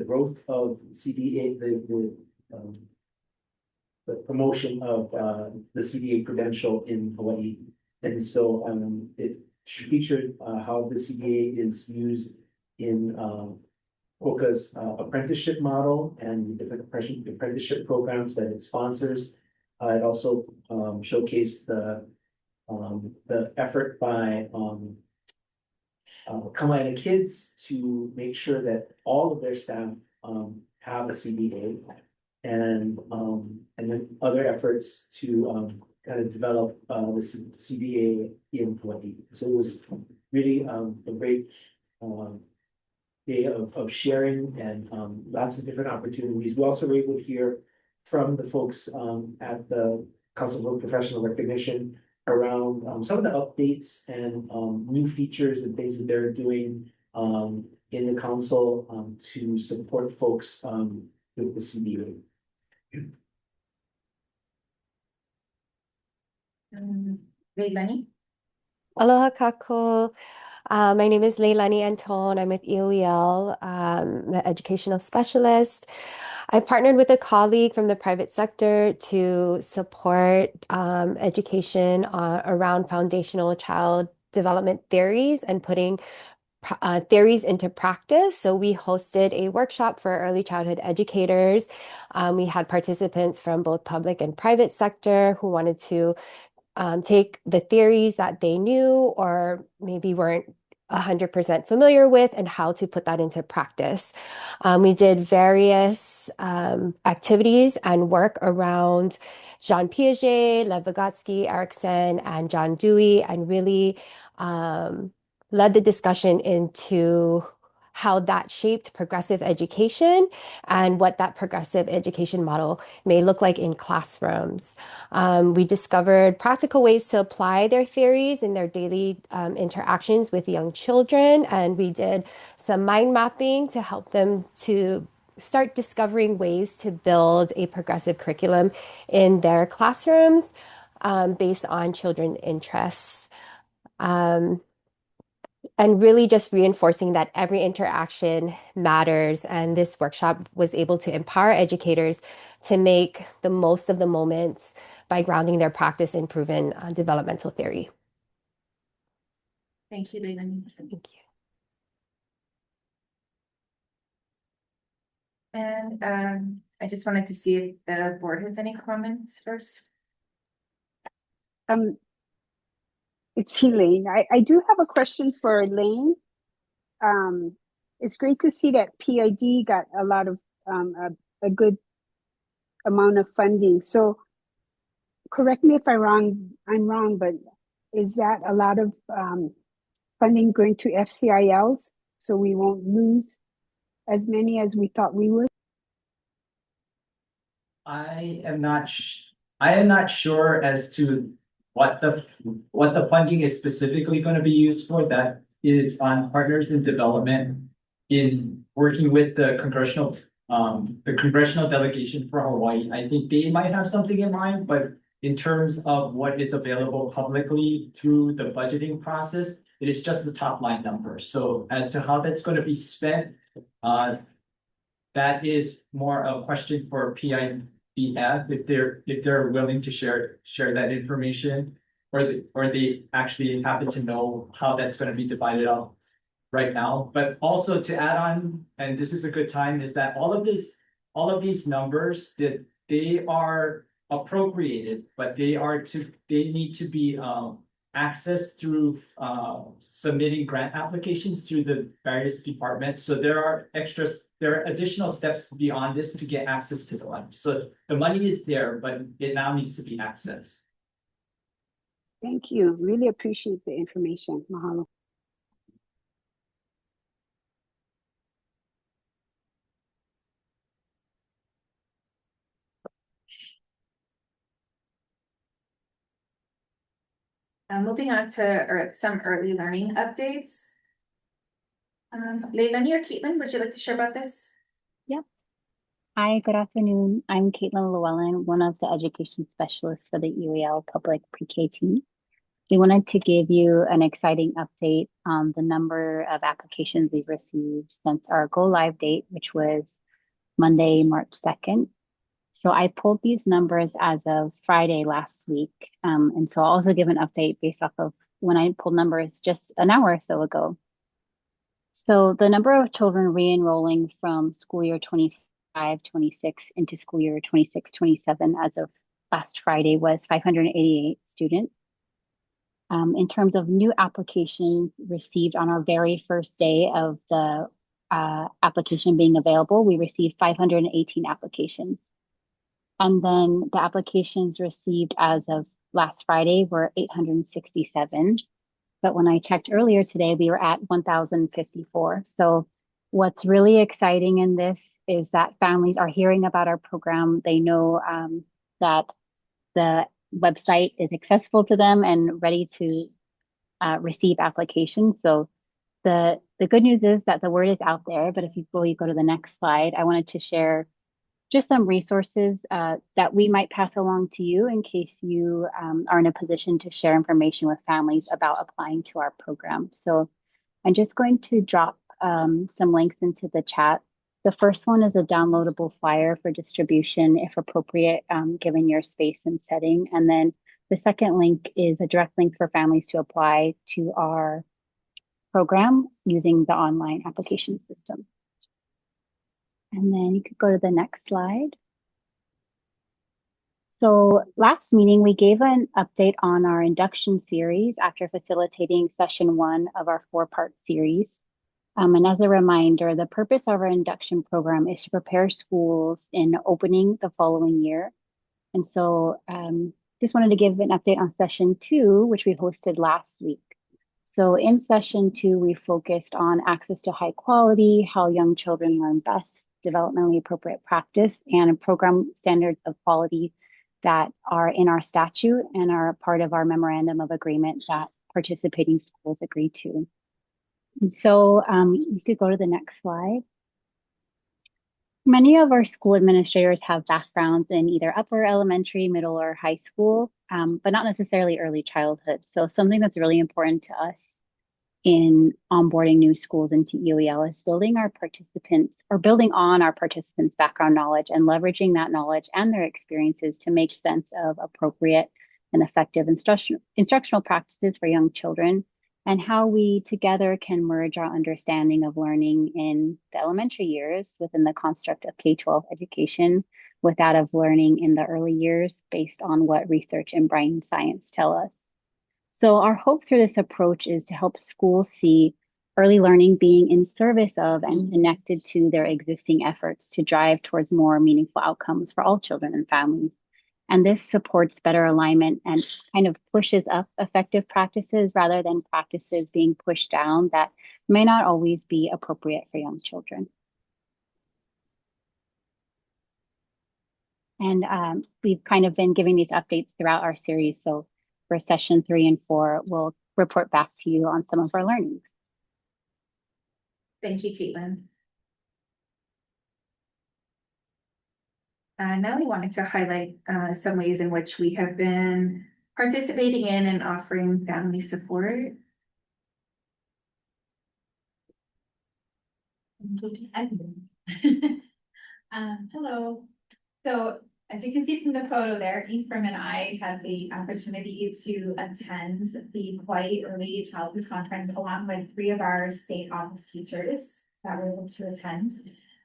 growth of CDA, the promotion of the CDA credential in Hawaii. And so it featured how the CDA is used in HOKA's apprenticeship model and different apprenticeship programs that it sponsors. It also showcased the effort by Kamaina Kids to make sure that all of their staff have a CDA, and then other efforts to kind of develop the CDA in Hawaii. So it was really a great day of sharing and lots of different opportunities. We also were able to hear from the folks at the Council for Professional Recognition around some of the updates and new features and things that they're doing in the council to support folks with the CDA. Leilani? Aloha kako. My name is Leilani Antone. I'm with EOEL, the educational specialist. I partnered with a colleague from the private sector to support education around foundational child development theories and putting theories into practice. So we hosted a workshop for early childhood educators. We had participants from both public and private sector who wanted to take the theories that they knew or maybe weren't 100% familiar with and how to put that into practice. We did various activities and work around Jean Piaget, Lev Vygotsky, Erikson, and John Dewey, and really led the discussion into how that shaped progressive education and what that progressive education model may look like in classrooms. We discovered practical ways to apply their theories in their daily interactions with young children, and we did some mind mapping to help them to start discovering ways to build a progressive curriculum in their classrooms based on children interests. And really just reinforcing that every interaction matters. And this workshop was able to empower educators to make the most of the moments by grounding their practice in proven developmental theory. Thank you, Leilani. Thank you. And I just wanted to see if the board has any comments first. It's Elaine. I do have a question for Elaine. It's great to see that PID got a lot of a good amount of funding. So correct me if I'm wrong, but is that a lot of funding going to FCILs so we won't lose as many as we thought we would? I am not sure as to what the funding is specifically going to be used for. That is on partners in development in working with the congressional delegation for Hawaii. I think they might have something in mind, but in terms of what is available publicly through the budgeting process, it is just the top line number. So as to how that's going to be spent, that is more a question for PIDF if they're willing to share that information, or they actually happen to know how that's going to be divided up right now. But also to add on, and this is a good time, is that all of these numbers that they are appropriated, but they need to be accessed through submitting grant applications through the various departments. So there are additional steps beyond this to get access to the money. So the money is there, but it now needs to be accessed. Thank you. Really appreciate the information. Mahalo. Moving on to some early learning updates. Leilani or Caitlin, would you like to share about this? Yep. Hi, good afternoon. I'm Caitlin Llewellyn, one of the education specialists for the EOEL Public Pre-K team. We wanted to give you an exciting update on the number of applications we've received since our go live date, which was Monday, March 2nd. So I pulled these numbers as of Friday last week. And so I'll also give an update based off of when I pulled numbers just an hour or so ago. So the number of children re-enrolling from school year 25-26 into school year 26-27 as of last Friday was 588 students. In terms of new applications received on our very first day of the application being available, we received 518 applications. And then the applications received as of last Friday were 867. But when I checked earlier today, we were at 1,054. So what's really exciting in this is that families are hearing about our program. They know that the website is accessible to them and ready to receive applications. So the good news is that the word is out there. But if you go to the next slide, I wanted to share just some resources that we might pass along to you in case you are in a position to share information with families about applying to our program. So I'm just going to drop some links into the chat. The first one is a downloadable flyer for distribution, if appropriate, given your space and setting. And then the second link is a direct link for families to apply to our program using the online application system. And then you could go to the next slide. So last meeting, we gave an update on our induction series after facilitating session 1 of our 4-part series. And as a reminder, the purpose of our induction program is to prepare schools in opening the following year. And so just wanted to give an update on session 2, which we hosted last week. So in session 2, we focused on access to high quality, how young children learn best, developmentally appropriate practice, and program standards of quality that are in our statute and are part of our memorandum of agreement that participating schools agree to. So you could go to the next slide. Many of our school administrators have backgrounds in either upper elementary, middle, or high school, but not necessarily early childhood. So something that's really important to us in onboarding new schools into EOEL is building on our participants' background knowledge and leveraging that knowledge and their experiences to make sense of appropriate and effective instructional practices for young children, and how we together can merge our understanding of learning in the elementary years within the construct of K-12 education with that of learning in the early years based on what research and brain science tell us. So our hope through this approach is to help schools see early learning being in service of and connected to their existing efforts to drive towards more meaningful outcomes for all children and families. And this supports better alignment and kind of pushes up effective practices rather than practices being pushed down that may not always be appropriate for young children. And we've kind of been giving these updates throughout our series. So for session 3 and 4, we'll report back to you on some of our learnings. Thank you, Caitlin. Now we wanted to highlight some ways in which we have been participating in and offering family support. Hello. So as you can see from the photo there, Ephraim and I had the opportunity to attend the Hawaii Early Childhood Conference along with 3 of our state office teachers that were able to attend.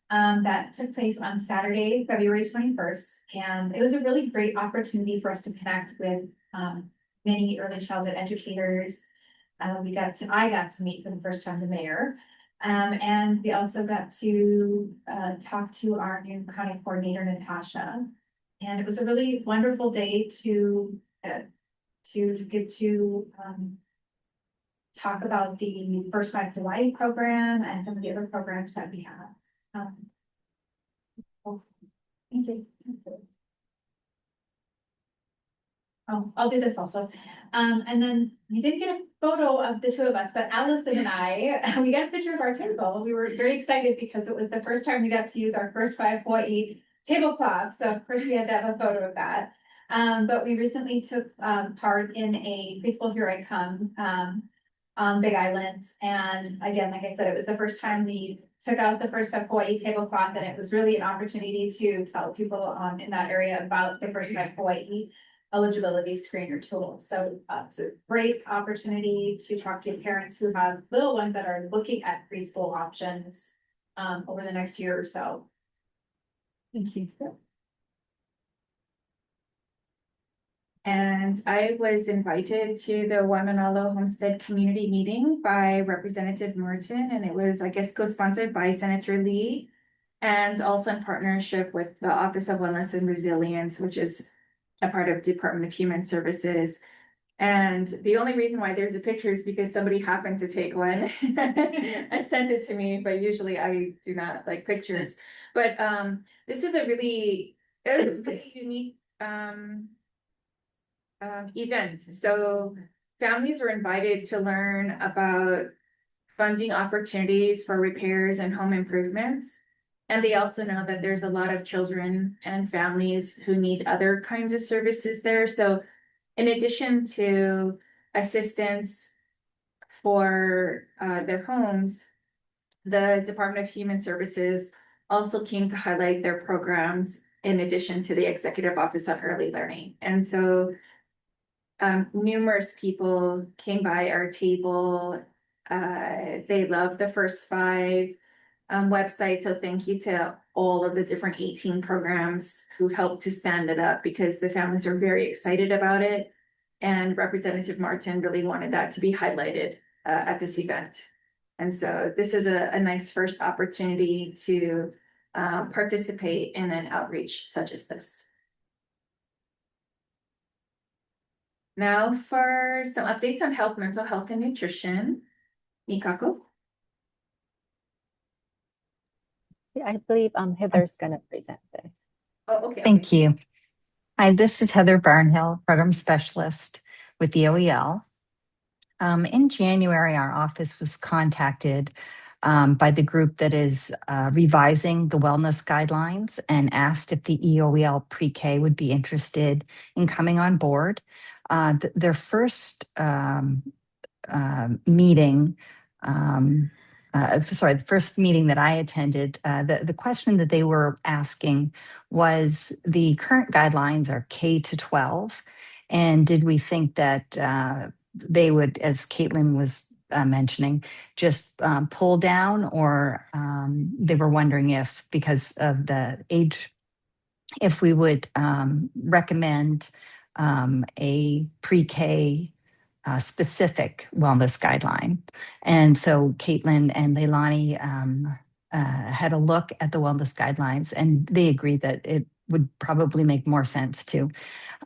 That took place on Saturday, February 21st, and it was a really great opportunity for us to connect with many early childhood educators. I got to meet for the first time the mayor, and we also got to talk to our new county coordinator, Natasha. And it was a really wonderful day to get to talk about the First Five Hawaii program and some of the other programs that we have. Thank you. Oh, I'll do this also. And then you didn't get a photo of the 2 of us, but Allison and I, we got a picture of our table. We were very excited because it was the first time we got to use our First Five Hawaii tablecloth. So of course we had to have a photo of that. But we recently took part in a Preschool Here I Come on Big Island. And again, like I said, it was the first time we took out the First Five Hawaii tablecloth, and it was really an opportunity to tell people in that area about the First Five Hawaii eligibility screener tool. So it's a great opportunity to talk to parents who have little ones that are looking at preschool options over the next year or so. Thank you. And I was invited to the Waimanalo Homestead Community Meeting by Representative Merton, and it was, I guess, co-sponsored by Senator Lee, and also in partnership with the Office of Wellness and Resilience, which is a part of Department of Human Services. And the only reason why there's a picture is because somebody happened to take one and sent it to me, but usually I do not like pictures. But this is a really unique event. So families are invited to learn about funding opportunities for repairs and home improvements. And they also know that there's a lot of children and families who need other kinds of services there. So in addition to assistance for their homes, the Department of Human Services also came to highlight their programs in addition to the Executive Office on Early Learning. And so numerous people came by our table. They loved the first 5 websites. So thank you to all of the different 18 programs who helped to stand it up, because the families are very excited about it. And Representative Martin really wanted that to be highlighted at this event. And so this is a nice first opportunity to participate in an outreach such as this. Now for some updates on health, mental health, and nutrition. Mikako? I believe Heather's gonna present this. Oh, okay. Thank you. Hi, this is Heather Barnhill, Program Specialist with the OEL. In January, our office was contacted by the group that is revising the wellness guidelines and asked if the EOEL pre-K would be interested in coming on board. Their first meeting, the first meeting that I attended, the question that they were asking was, the current guidelines are K to 12. And did we think that they would, as Caitlin was mentioning, just pull down, or they were wondering if, because of the age, if we would recommend a pre-K specific wellness guideline. And so Caitlin and Leilani had a look at the wellness guidelines, and they agreed that it would probably make more sense to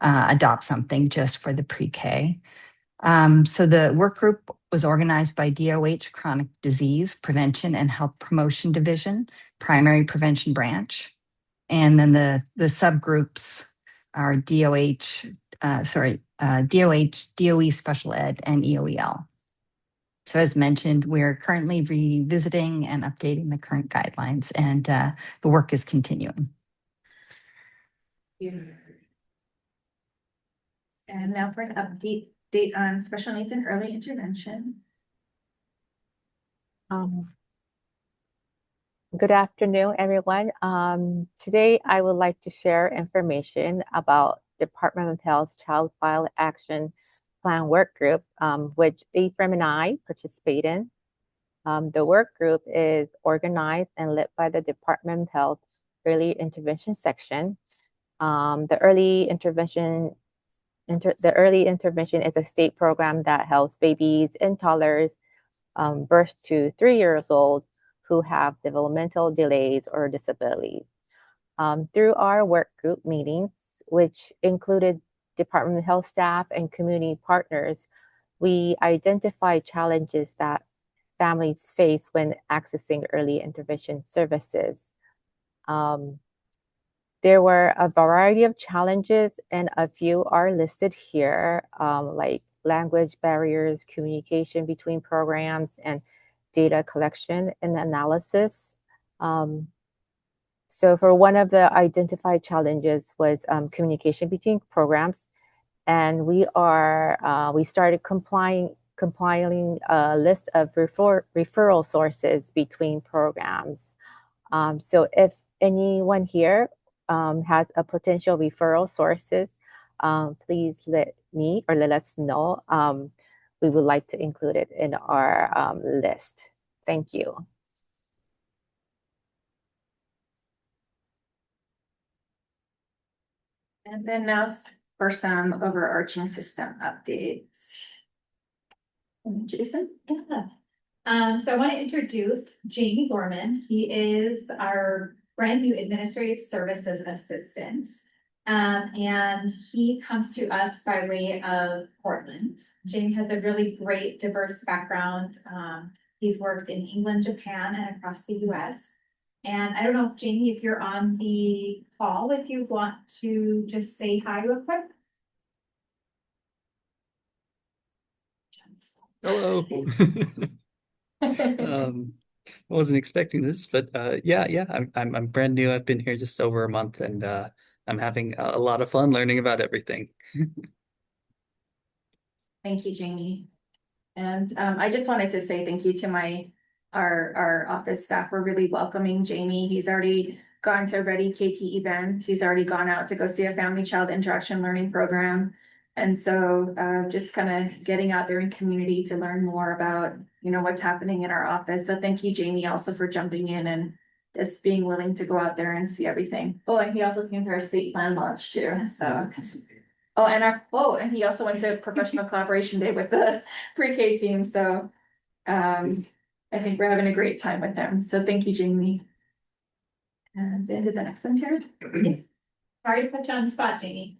adopt something just for the pre-K. So the work group was organized by DOH Chronic Disease Prevention and Health Promotion Division, Primary Prevention Branch. And then the subgroups are DOH, DOE Special Ed, and EOEL. So as mentioned, we're currently revisiting and updating the current guidelines, and the work is continuing. And now for an update on special needs and early intervention. Good afternoon, everyone. Today, I would like to share information about Department of Health Child File Action Plan Work Group, which Ephraim and I participate in. The work group is organized and led by the Department of Health Early Intervention Section. The early intervention is a state program that helps babies and toddlers birth to 3 years old who have developmental delays or disabilities. Through our work group meetings, which included Department of Health staff and community partners, we identified challenges that families face when accessing early intervention services. There were a variety of challenges, and a few are listed here, like language barriers, communication between programs, and data collection and analysis. So for one of the identified challenges was communication between programs, and we started compiling a list of referral sources between programs. So if anyone here has a potential referral sources, please let me or let us know. We would like to include it in our list. Thank you. And then now for some overarching system updates. Jason? Yeah. So I want to introduce Jamie Gorman. He is our brand new administrative services assistant. And he comes to us by way of Portland. Jamie has a really great diverse background. He's worked in England, Japan, and across the US. And I don't know, Jamie, if you're on the call, if you want to just say hi real quick. Hello. I wasn't expecting this, but yeah, I'm brand new. I've been here just over a month, and I'm having a lot of fun learning about everything. Thank you, Jamie. And I just wanted to say thank you to our office staff. We're really welcoming Jamie. He's already gone to a Ready KP event. He's already gone out to go see a family child interaction learning program. And so just kind of getting out there in community to learn more about, you know, what's happening in our office. So thank you, Jamie, also for jumping in and just being willing to go out there and see everything. Oh, and he also came to our state plan launch too. So and he also went to professional collaboration day with the pre-K team. So I think we're having a great time with them. So thank you, Jamie. And into the next one, Tara. Sorry to put you on the spot, Jamie.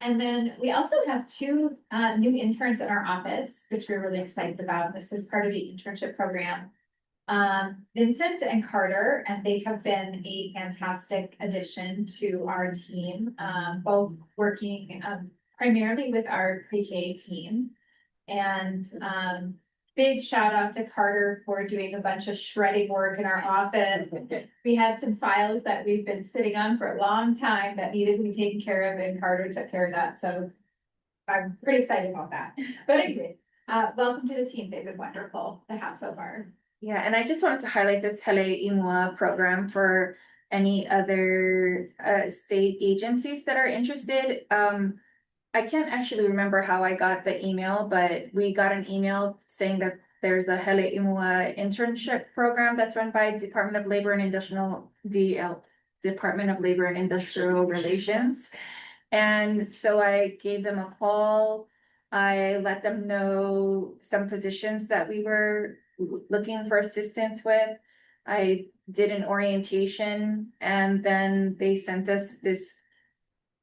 And then we also have two new interns in our office, which we're really excited about. This is part of the internship program. Vincent and Carter, and they have been a fantastic addition to our team, both working primarily with our pre-K team. And big shout out to Carter for doing a bunch of shredding work in our office. We had some files that we've been sitting on for a long time that needed to be taken care of, and Carter took care of that. So I'm pretty excited about that. But anyway, welcome to the team. They've been wonderful to have so far. Yeah, and I just wanted to highlight this Hele Imua program for any other state agencies that are interested. I can't actually remember how I got the email, but we got an email saying that there's a Hele Imua internship program that's run by Department of Labor and Department of Labor and Industrial Relations. And so I gave them a call. I let them know some positions that we were looking for assistance with. I did an orientation, and then they sent us this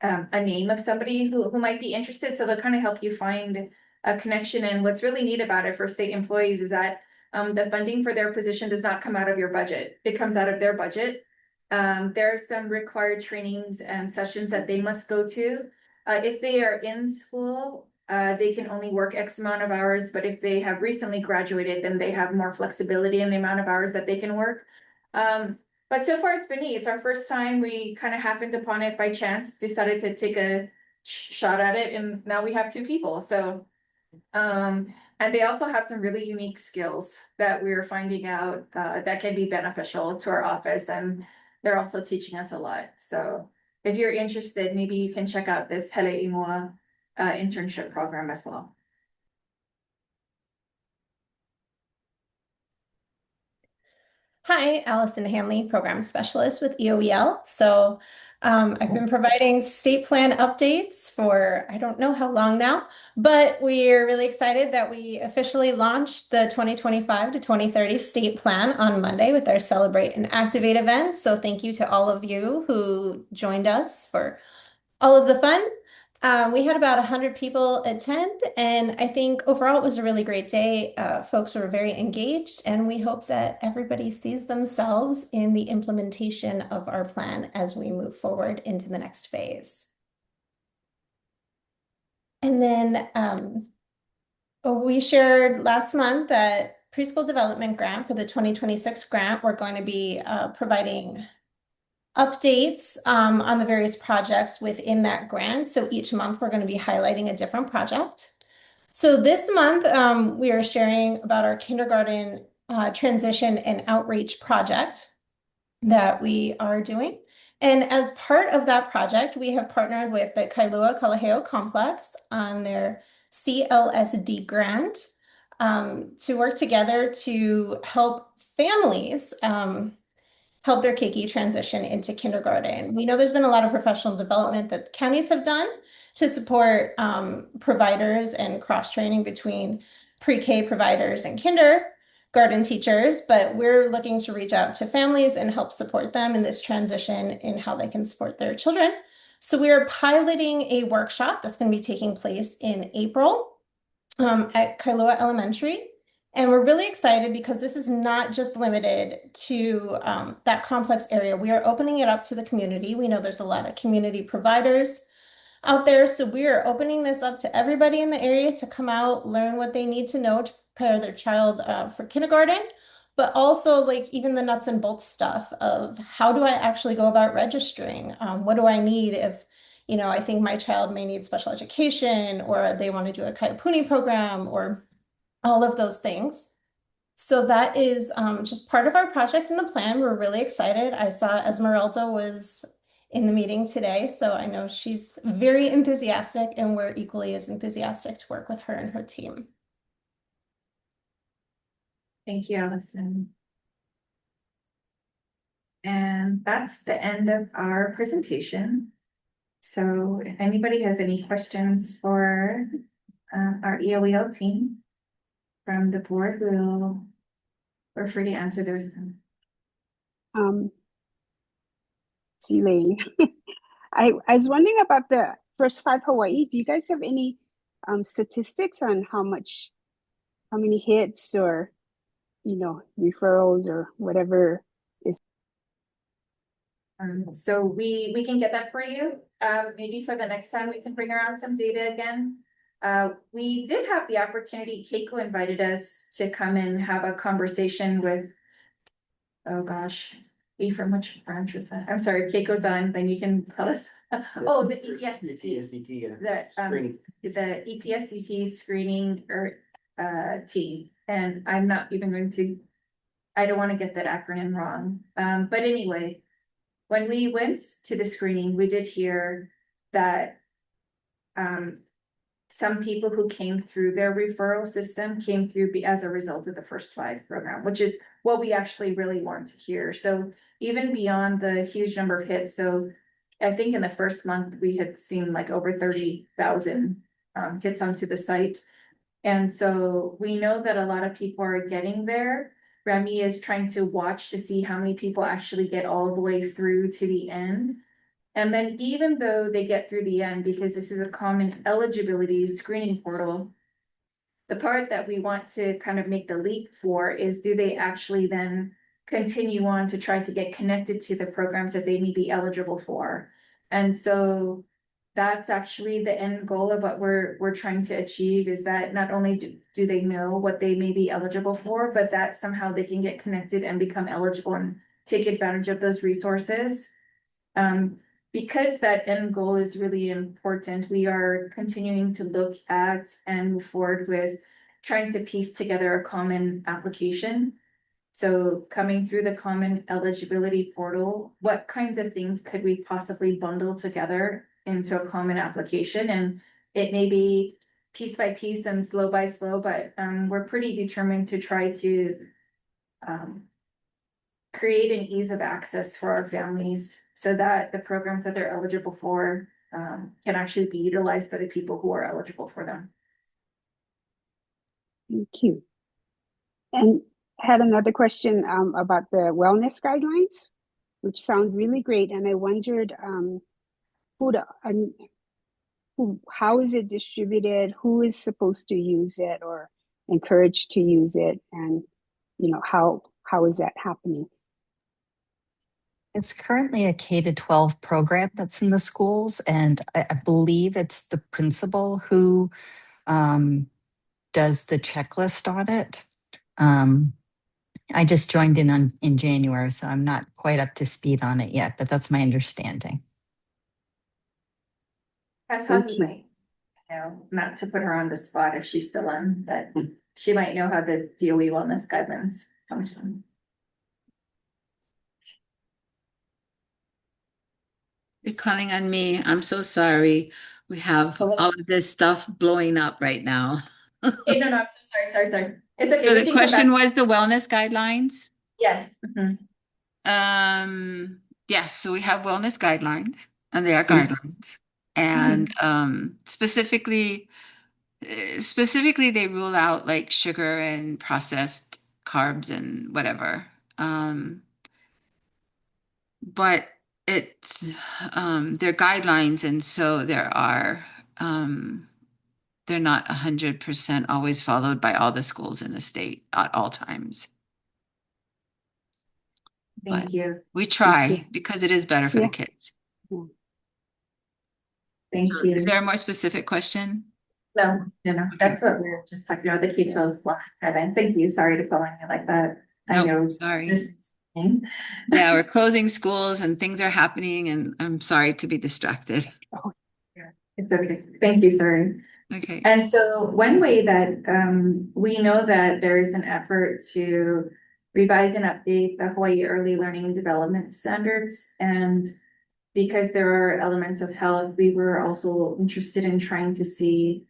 a name of somebody who might be interested. So they'll kind of help you find a connection. And what's really neat about it for state employees is that the funding for their position does not come out of your budget. It comes out of their budget. There are some required trainings and sessions that they must go to. If they are in school, they can only work X amount of hours, but if they have recently graduated, then they have more flexibility in the amount of hours that they can work. But so far it's been neat. It's our first time. We kind of happened upon it by chance, decided to take a shot at it, and now we have two people. So, and they also have some really unique skills that we're finding out that can be beneficial to our office, and they're also teaching us a lot. So if you're interested, maybe you can check out this Hele Imua internship program as well. Hi, Allison Hanley, Program Specialist with EOEL. So I've been providing state plan updates for I don't know how long now, but we're really excited that we officially launched the 2025 to 2030 state plan on Monday with our Celebrate and Activate event. So thank you to all of you who joined us for all of the fun. We had about 100 people attend, and I think overall it was a really great day. Folks were very engaged, and we hope that everybody sees themselves in the implementation of our plan as we move forward into the next phase. And then we shared last month that preschool development grant for the 2026 grant, we're going to be providing updates on the various projects within that grant. So each month we're going to be highlighting a different project. So this month we are sharing about our kindergarten transition and outreach project that we are doing. And as part of that project, we have partnered with the Kailua Kalaheo Complex on their CLSD grant to work together to help families help their keiki transition into kindergarten. We know there's been a lot of professional development that counties have done to support providers and cross-training between pre-K providers and kindergarten teachers, but we're looking to reach out to families and help support them in this transition in how they can support their children. So we are piloting a workshop that's going to be taking place in April at Kailua Elementary. And we're really excited because this is not just limited to that complex area. We are opening it up to the community. We know there's a lot of community providers out there. So we are opening this up to everybody in the area to come out, learn what they need to know to prepare their child for kindergarten, but also like even the nuts and bolts stuff of how do I actually go about registering? What do I need if, you know, I think my child may need special education or they want to do a kaipuni program or all of those things. So that is just part of our project in the plan. We're really excited. I saw Esmeralda was in the meeting today, so I know she's very enthusiastic, and we're equally as enthusiastic to work with her and her team. Thank you, Allison. And that's the end of our presentation. So if anybody has any questions for our ELEL team from the board, we're free to answer those. Elaine. I was wondering about the first 5 Hawaii. Do you guys have any statistics on how many hits or, referrals or whatever is? So we can get that for you. Maybe for the next time we can bring around some data again. We did have the opportunity, Keiko invited us to come and have a conversation with, oh gosh, from which branch was that? I'm sorry, Keiko's on, then you can tell us. Oh, the EPSCT. The EPSCT screening or team. And I'm not even going to, I don't want to get that acronym wrong. But anyway, when we went to the screening, we did hear that some people who came through their referral system came through as a result of the First 5 program, which is what we actually really want to hear. So even beyond the huge number of hits, so I think in the first month we had seen like over 30,000 hits onto the site. And so we know that a lot of people are getting there. Remy is trying to watch to see how many people actually get all the way through to the end. And then even though they get through the end, because this is a common eligibility screening portal, the part that we want to kind of make the leap for is, do they actually then continue on to try to get connected to the programs that they may be eligible for? And so that's actually the end goal of what we're trying to achieve, is that not only do they know what they may be eligible for, but that somehow they can get connected and become eligible and take advantage of those resources. Because that end goal is really important, we are continuing to look at and move forward with trying to piece together a common application. So coming through the common eligibility portal, what kinds of things could we possibly bundle together into a common application? And it may be piece by piece and slow by slow, but we're pretty determined to try to create an ease of access for our families so that the programs that they're eligible for can actually be utilized by the people who are eligible for them. Thank you. And had another question about the wellness guidelines, which sound really great. And I wondered how is it distributed? Who is supposed to use it or encouraged to use it? And, how is that happening? It's currently a K-12 program that's in the schools, and I believe it's the principal who does the checklist on it. I just joined in January, so I'm not quite up to speed on it yet, but that's my understanding. That's how you might, not to put her on the spot if she's still on, but she might know how the DOE wellness guidelines function. You're calling on me. I'm so sorry. We have all of this stuff blowing up right now. Okay, no, I'm so sorry. It's okay. So we the can come question back. was the wellness guidelines? Yes. Yes, so we have wellness guidelines, and they are guidelines. And specifically they rule out like sugar and processed carbs and whatever. But it's they're guidelines, and so they're not 100% always followed by all the schools in the state at all times. Thank you. We try because it is better for the kids. Thank you. Is there a more specific question? No. That's what we were just talking about, the K-12 guidelines. Thank you. Sorry to call on you like that. I know. Sorry. Yeah, we're closing schools and things are happening, and I'm sorry to be distracted. It's okay. Thank you. Sorry. Okay. And so one way that we know that there is an effort to revise and update the Hawaii Early Learning and Development Standards. And because there are elements of health, we were also interested in trying to see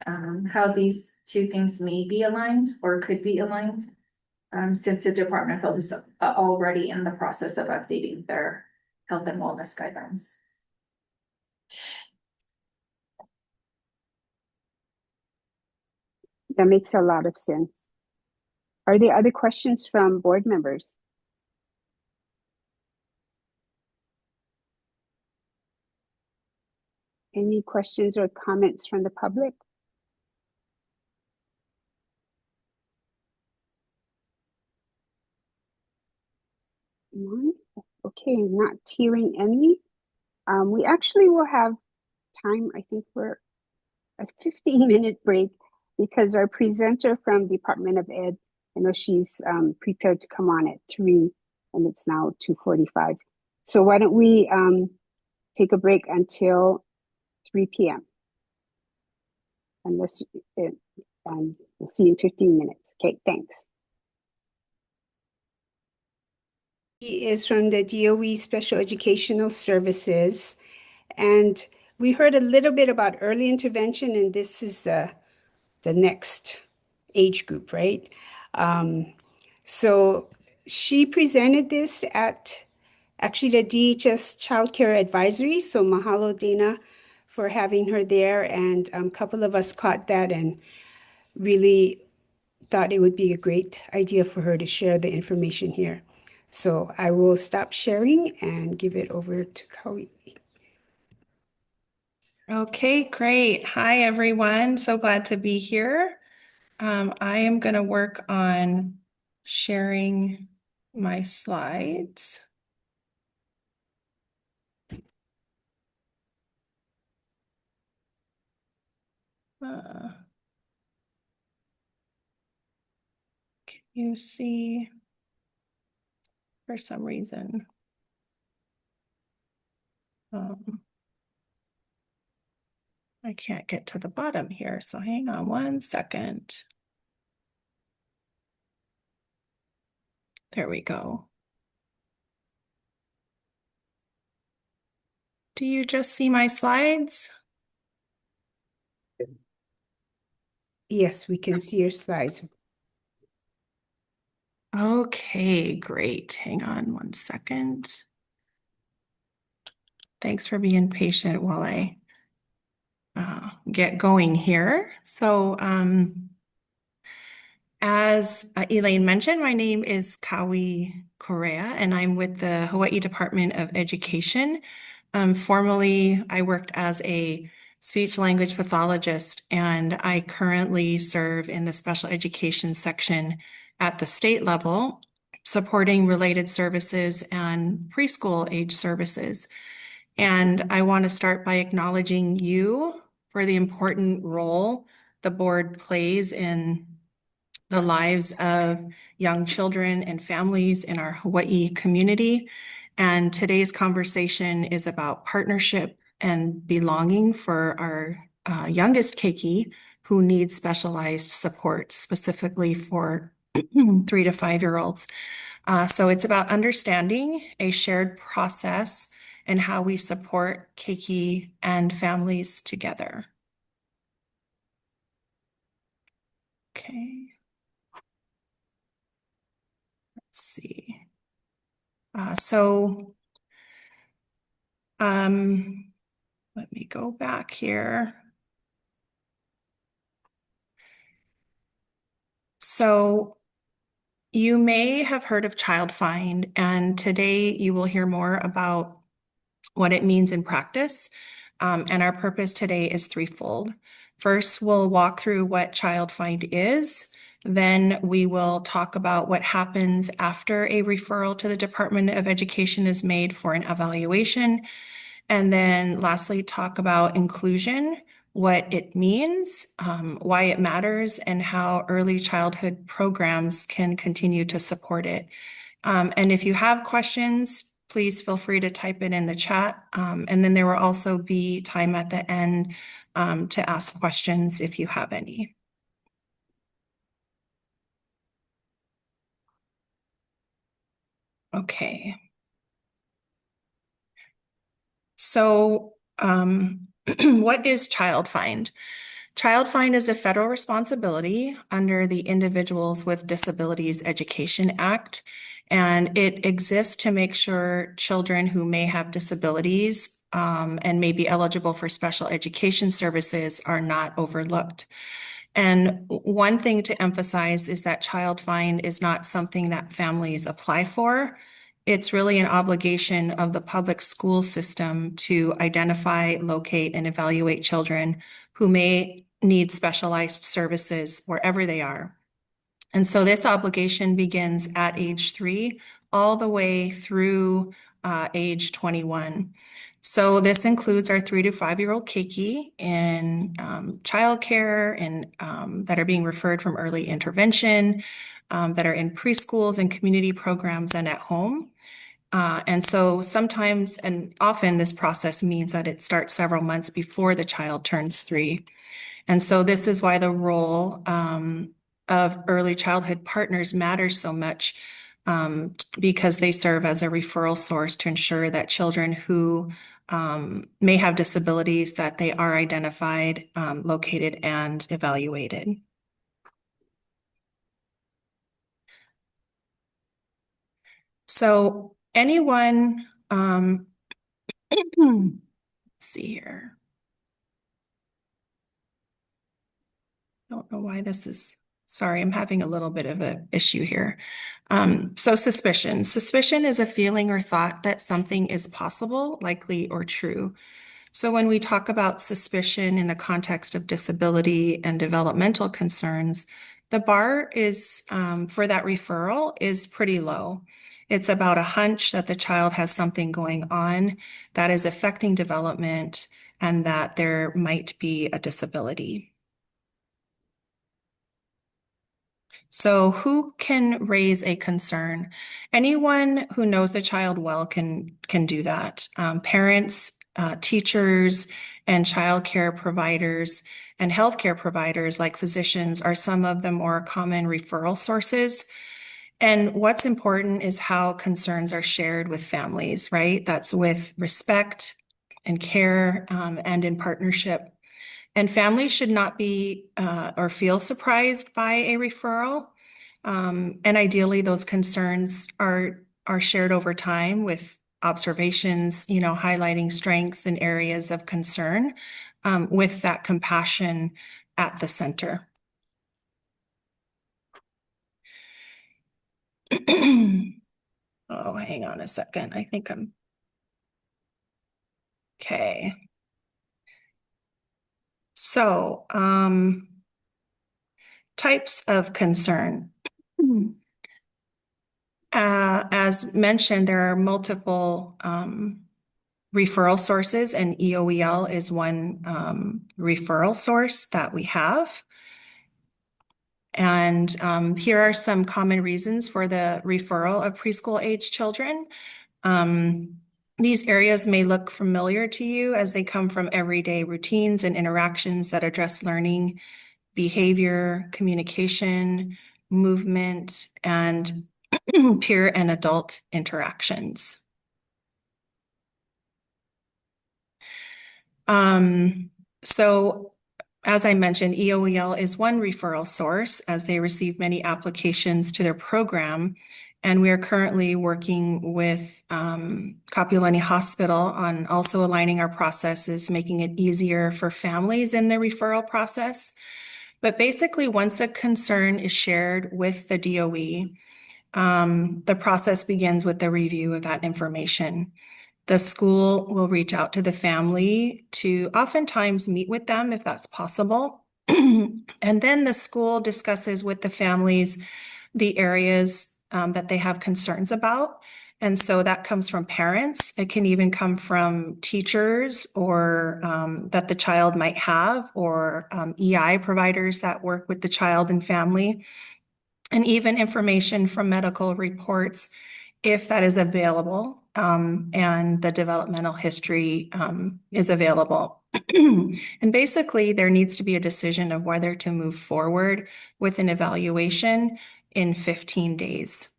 how these two things may be aligned or could be aligned, since the Department of Health is already in the process of updating their health and wellness guidelines. That makes a lot of sense. Are there other questions from board members? Any questions or comments from the public? None? Okay, not hearing any. We actually will have time, I think, for a 15-minute break because our presenter from Department of Ed, I know she's prepared to come on at 3 and it's now 2:45. So why don't we take a break until 3 p.m. Unless, and we'll see you in 15 minutes. Okay, thanks. He is from the DOE Special Educational Services, and we heard a little bit about early intervention, and this is the next age group, right? So she presented this at actually the DHS Child Care Advisory. So mahalo, Dana, for having her there. And a couple of us caught that and really thought it would be a great idea for her to share the information here. So I will stop sharing and give it over to Kawi. Okay, great. Hi, everyone. So glad to be here. I am going to work on sharing my slides. Can you see for some reason? I can't get to the bottom here, so hang on one second. There we go. Do you just see my slides? Yes, we can see your slides. Okay, great. Hang on one second. Thanks for being patient while I get going here. So, as Elaine mentioned, my name is Kawi Correa, and I'm with the Hawaii Department of Education. Formerly, I worked as a speech language pathologist, and I currently serve in the special education section at the state level, supporting related services and preschool age services. And I want to start by acknowledging you for the important role the board plays in the lives of young children and families in our Hawaii community. And today's conversation is about partnership and belonging for our youngest keiki who needs specialized support, specifically for 3 to 5-year-olds. So it's about understanding a shared process and how we support keiki and families together. Okay. Let's see. Let me go back here. So you may have heard of Child Find, and today you will hear more about what it means in practice. And our purpose today is threefold. First, we'll walk through what Child Find is. Then we will talk about what happens after a referral to the Department of Education is made for an evaluation. And then lastly, talk about inclusion, what it means, why it matters, and how early childhood programs can continue to support it. And if you have questions, please feel free to type it in the chat. And then there will also be time at the end to ask questions if you have any. Okay. So what is Child Find? Child Find is a federal responsibility under the Individuals with Disabilities Education Act, and it exists to make sure children who may have disabilities and may be eligible for special education services are not overlooked. And one thing to emphasize is that Child Find is not something that families apply for. It's really an obligation of the public school system to identify, locate, and evaluate children who may need specialized services wherever they are. And so this obligation begins at age 3 all the way through age 21. So this includes our 3 to 5-year-old Keiki in childcare and that are being referred from early intervention, that are in preschools and community programs and at home. And so sometimes and often this process means that it starts several months before the child turns 3. And so this is why the role of early childhood partners matters so much, because they serve as a referral source to ensure that children who may have disabilities, that they are identified, located, and evaluated. So anyone, let's see here. Don't know why this is, sorry, I'm having a little bit of an issue here. So suspicion. Suspicion is a feeling or thought that something is possible, likely, or true. So when we talk about suspicion in the context of disability and developmental concerns, the bar is for that referral is pretty low. It's about a hunch that the child has something going on that is affecting development and that there might be a disability. So who can raise a concern? Anyone who knows the child well can do that. Parents, teachers, and childcare providers and healthcare providers like physicians are some of the more common referral sources. And what's important is how concerns are shared with families, right? That's with respect and care and in partnership. And families should not be or feel surprised by a referral. And ideally, those concerns are shared over time with observations, highlighting strengths and areas of concern with that compassion at the center. Oh, hang on a second. I think I'm okay. So, types of concern. As mentioned, there are multiple referral sources, and EOEL is one referral source that we have. And here are some common reasons for the referral of preschool age children. These areas may look familiar to you as they come from everyday routines and interactions that address learning, behavior, communication, movement, and peer and adult interactions. So as I mentioned, EOEL is one referral source as they receive many applications to their program. And we are currently working with Kapiolani Hospital on also aligning our processes, making it easier for families in the referral process. But basically, once a concern is shared with the DOE, the process begins with the review of that information. The school will reach out to the family to oftentimes meet with them if that's possible. And then the school discusses with the families the areas that they have concerns about. And so that comes from parents. It can even come from teachers or that the child might have, or EI providers that work with the child and family, and even information from medical reports if that is available. and the developmental history is available. And basically, there needs to be a decision of whether to move forward with an evaluation in 15 days.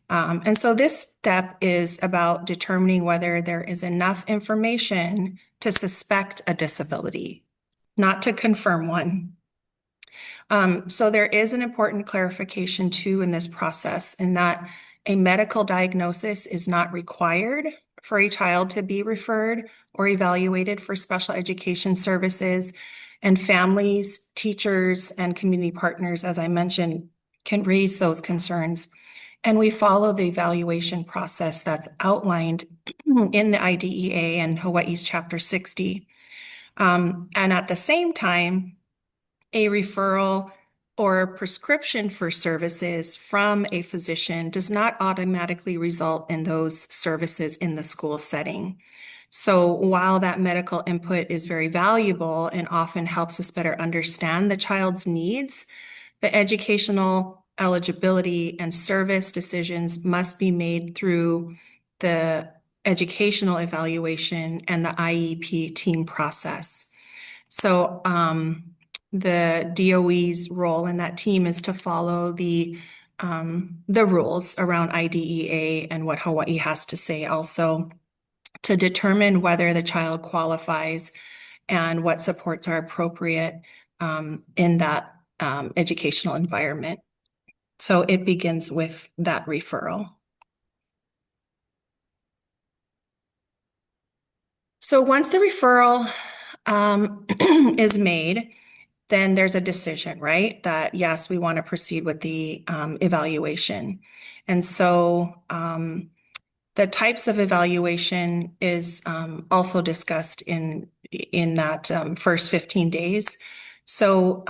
And so this step is about determining whether there is enough information to suspect a disability, not to confirm one. So there is an important clarification too in this process, in that a medical diagnosis is not required for a child to be referred or evaluated for special education services. And families, teachers, and community partners, as I mentioned, can raise those concerns. And we follow the evaluation process that's outlined in the IDEA and Hawaii's Chapter 60. And at the same time, a referral or prescription for services from a physician does not automatically result in those services in the school setting. So while that medical input is very valuable and often helps us better understand the child's needs, the educational eligibility and service decisions must be made through the educational evaluation and the IEP team process. So the DOE's role in that team is to follow the rules around IDEA and what Hawaii has to say also, to determine whether the child qualifies and what supports are appropriate in that educational environment. So it begins with that referral. So once the referral is made, then there's a decision, right? That yes, we want to proceed with the evaluation. And so the types of evaluation is also discussed in that first 15 days. So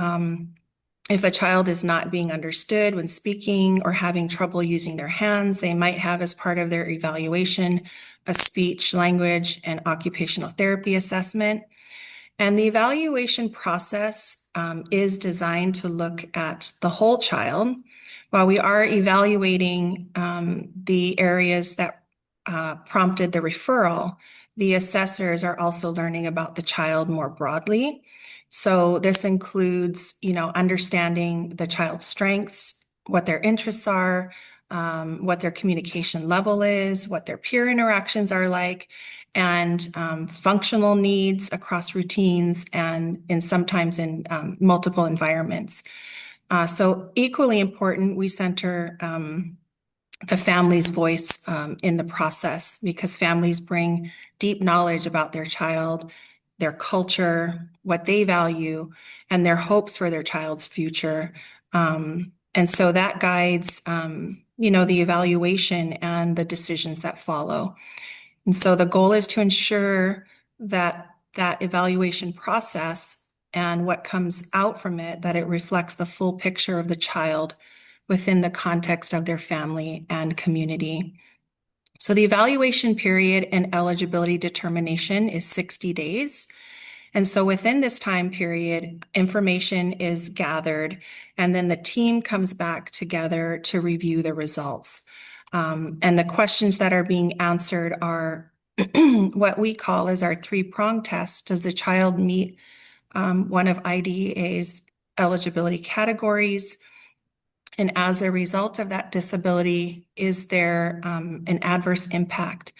if a child is not being understood when speaking or having trouble using their hands, they might have as part of their evaluation a speech, language, and occupational therapy assessment. And the evaluation process is designed to look at the whole child. While we are evaluating the areas that prompted the referral, the assessors are also learning about the child more broadly. So this includes, understanding the child's strengths, what their interests are, what their communication level is, what their peer interactions are like, and functional needs across routines and sometimes in multiple environments. So equally important, we center the family's voice in the process, because families bring deep knowledge about their child, their culture, what they value, and their hopes for their child's future. And so that guides, the evaluation and the decisions that follow. And so the goal is to ensure that that evaluation process and what comes out from it, that it reflects the full picture of the child within the context of their family and community. So the evaluation period and eligibility determination is 60 days. And so within this time period, information is gathered, and then the team comes back together to review the results. And the questions that are being answered are what we call as our three-prong test. Does the child meet one of IDEA's eligibility categories? And as a result of that disability, is there an adverse impact?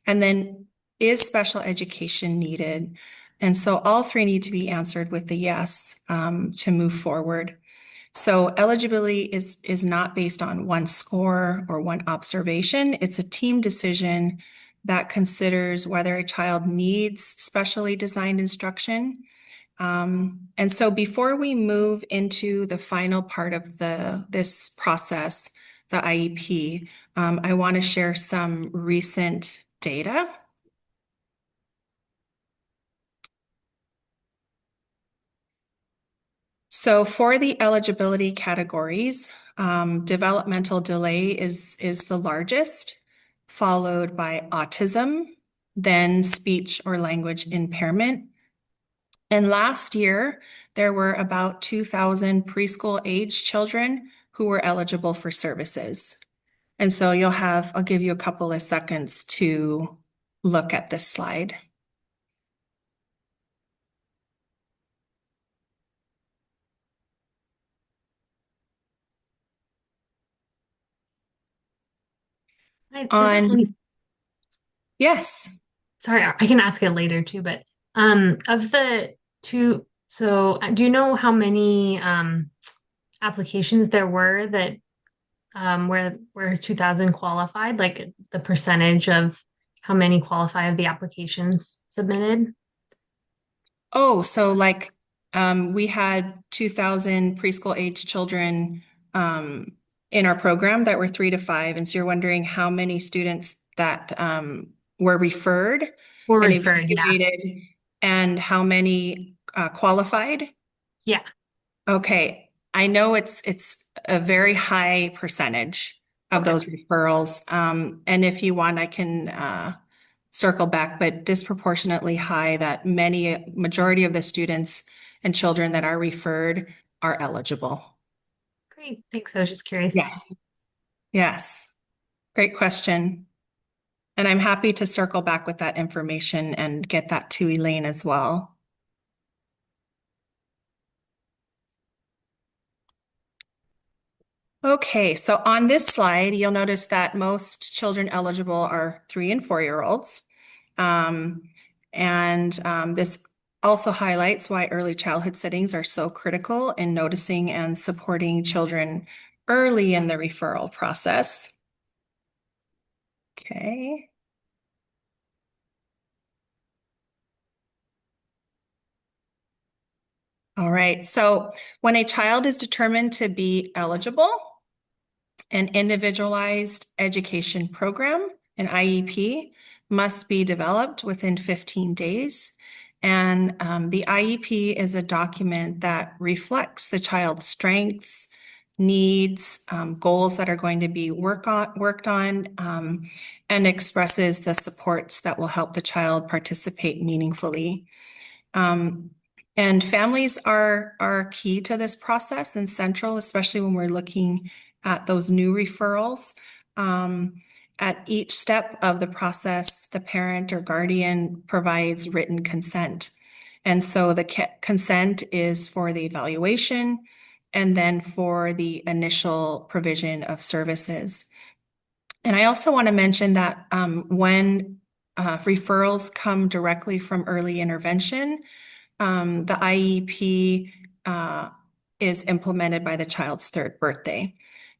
And then, is special education needed? And so all three need to be answered with the yes to move forward. So eligibility is not based on one score or one observation. It's a team decision that considers whether a child needs specially designed instruction. And so before we move into the final part of this process, the IEP, I want to share some recent data. So for the eligibility categories, developmental delay is the largest, followed by autism, then speech or language impairment. And last year, there were about 2,000 preschool age children who were eligible for services. And so I'll give you a couple of seconds to look at this slide. Yes. Sorry, I can ask it later too, but of the two, so do you know how many applications there were that where 2000 qualified, like the percentage of how many qualify of the applications submitted? Oh, so we had 2,000 preschool age children in our program that were 3 to 5. And so you're wondering how many students that were referred Were and referred, yeah. evaluated and how many qualified? Yeah. Okay. I know it's a very high percentage of those referrals. And if you want, I can circle back, but disproportionately high that majority of the students and children that are referred are eligible. Great. Thanks. I was just curious. Yes. Yes. Great question. And I'm happy to circle back with that information and get that to Elaine as well. Okay, so on this slide, you'll notice that most children eligible are 3 and 4-year-olds. This also highlights why early childhood settings are so critical in noticing and supporting children early in the referral process. Okay. All right, so when a child is determined to be eligible, an individualized education program, an IEP, must be developed within 15 days. And the IEP is a document that reflects the child's strengths, needs, goals that are going to be worked on, and expresses the supports that will help the child participate meaningfully. And families are key to this process and central, especially when we're looking at those new referrals. At each step of the process, the parent or guardian provides written consent. And so the consent is for the evaluation and then for the initial provision of services. And I also want to mention that when referrals come directly from early intervention, the IEP is implemented by the child's 3rd birthday.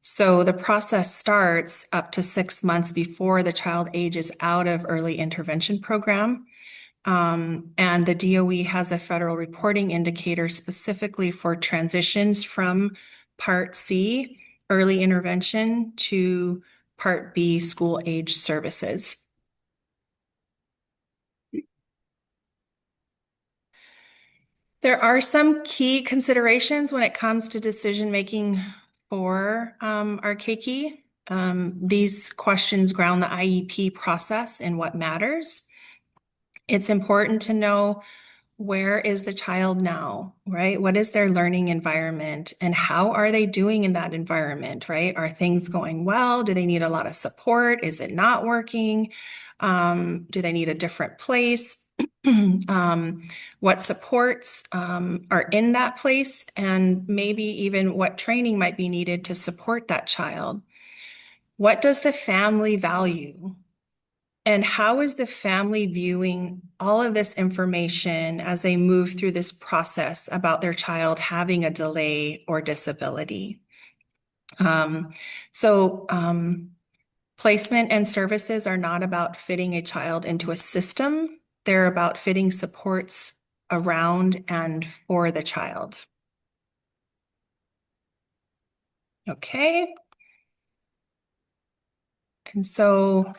So the process starts up to 6 months before the child ages out of early intervention program. And the DOE has a federal reporting indicator specifically for transitions from Part C, early intervention, to Part B, school age services. There are some key considerations when it comes to decision-making for our keiki. These questions ground the IEP process and what matters. It's important to know where is the child now, right? What is their learning environment and how are they doing in that environment, right? Are things going well? Do they need a lot of support? Is it not working? Do they need a different place? What supports are in that place, and maybe even what training might be needed to support that child. What does the family value? And how is the family viewing all of this information as they move through this process about their child having a delay or disability? Placement and services are not about fitting a child into a system. They're about fitting supports around and for the child. Okay. And so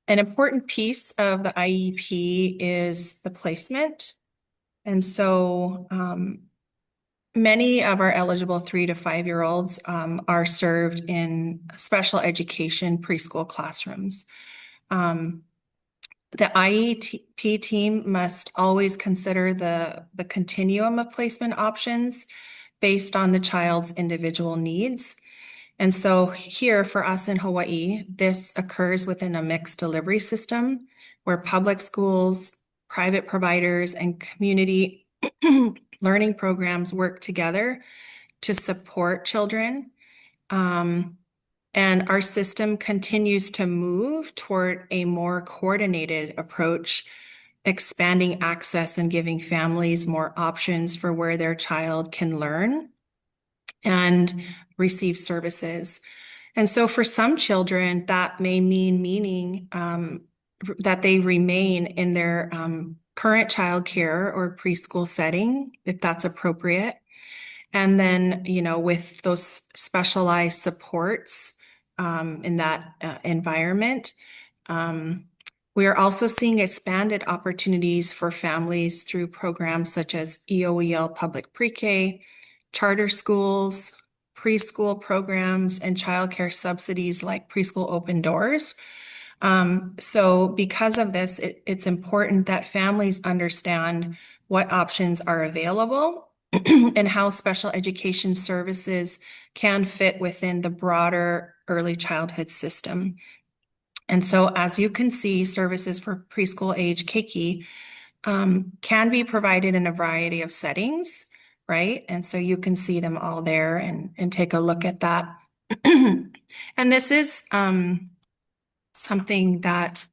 an important piece of the IEP is the placement. And so many of our eligible 3 to 5-year-olds are served in special education preschool classrooms. The IEP team must always consider the continuum of placement options based on the child's individual needs. And so here for us in Hawaii, this occurs within a mixed delivery system where public schools, private providers, and community learning programs work together to support children. And our system continues to move toward a more coordinated approach, expanding access and giving families more options for where their child can learn and receive services. And so for some children, that may meaning that they remain in their current childcare or preschool setting, if that's appropriate. And then, with those specialized supports in that environment, we are also seeing expanded opportunities for families through programs such as EOEL Public Pre-K, charter schools, preschool programs, and childcare subsidies like Preschool Open Doors. So because of this, it's important that families understand what options are available and how special education services can fit within the broader early childhood system. And so as you can see, services for preschool age keiki can be provided in a variety of settings, right? And so you can see them all there and take a look at that. And this is something that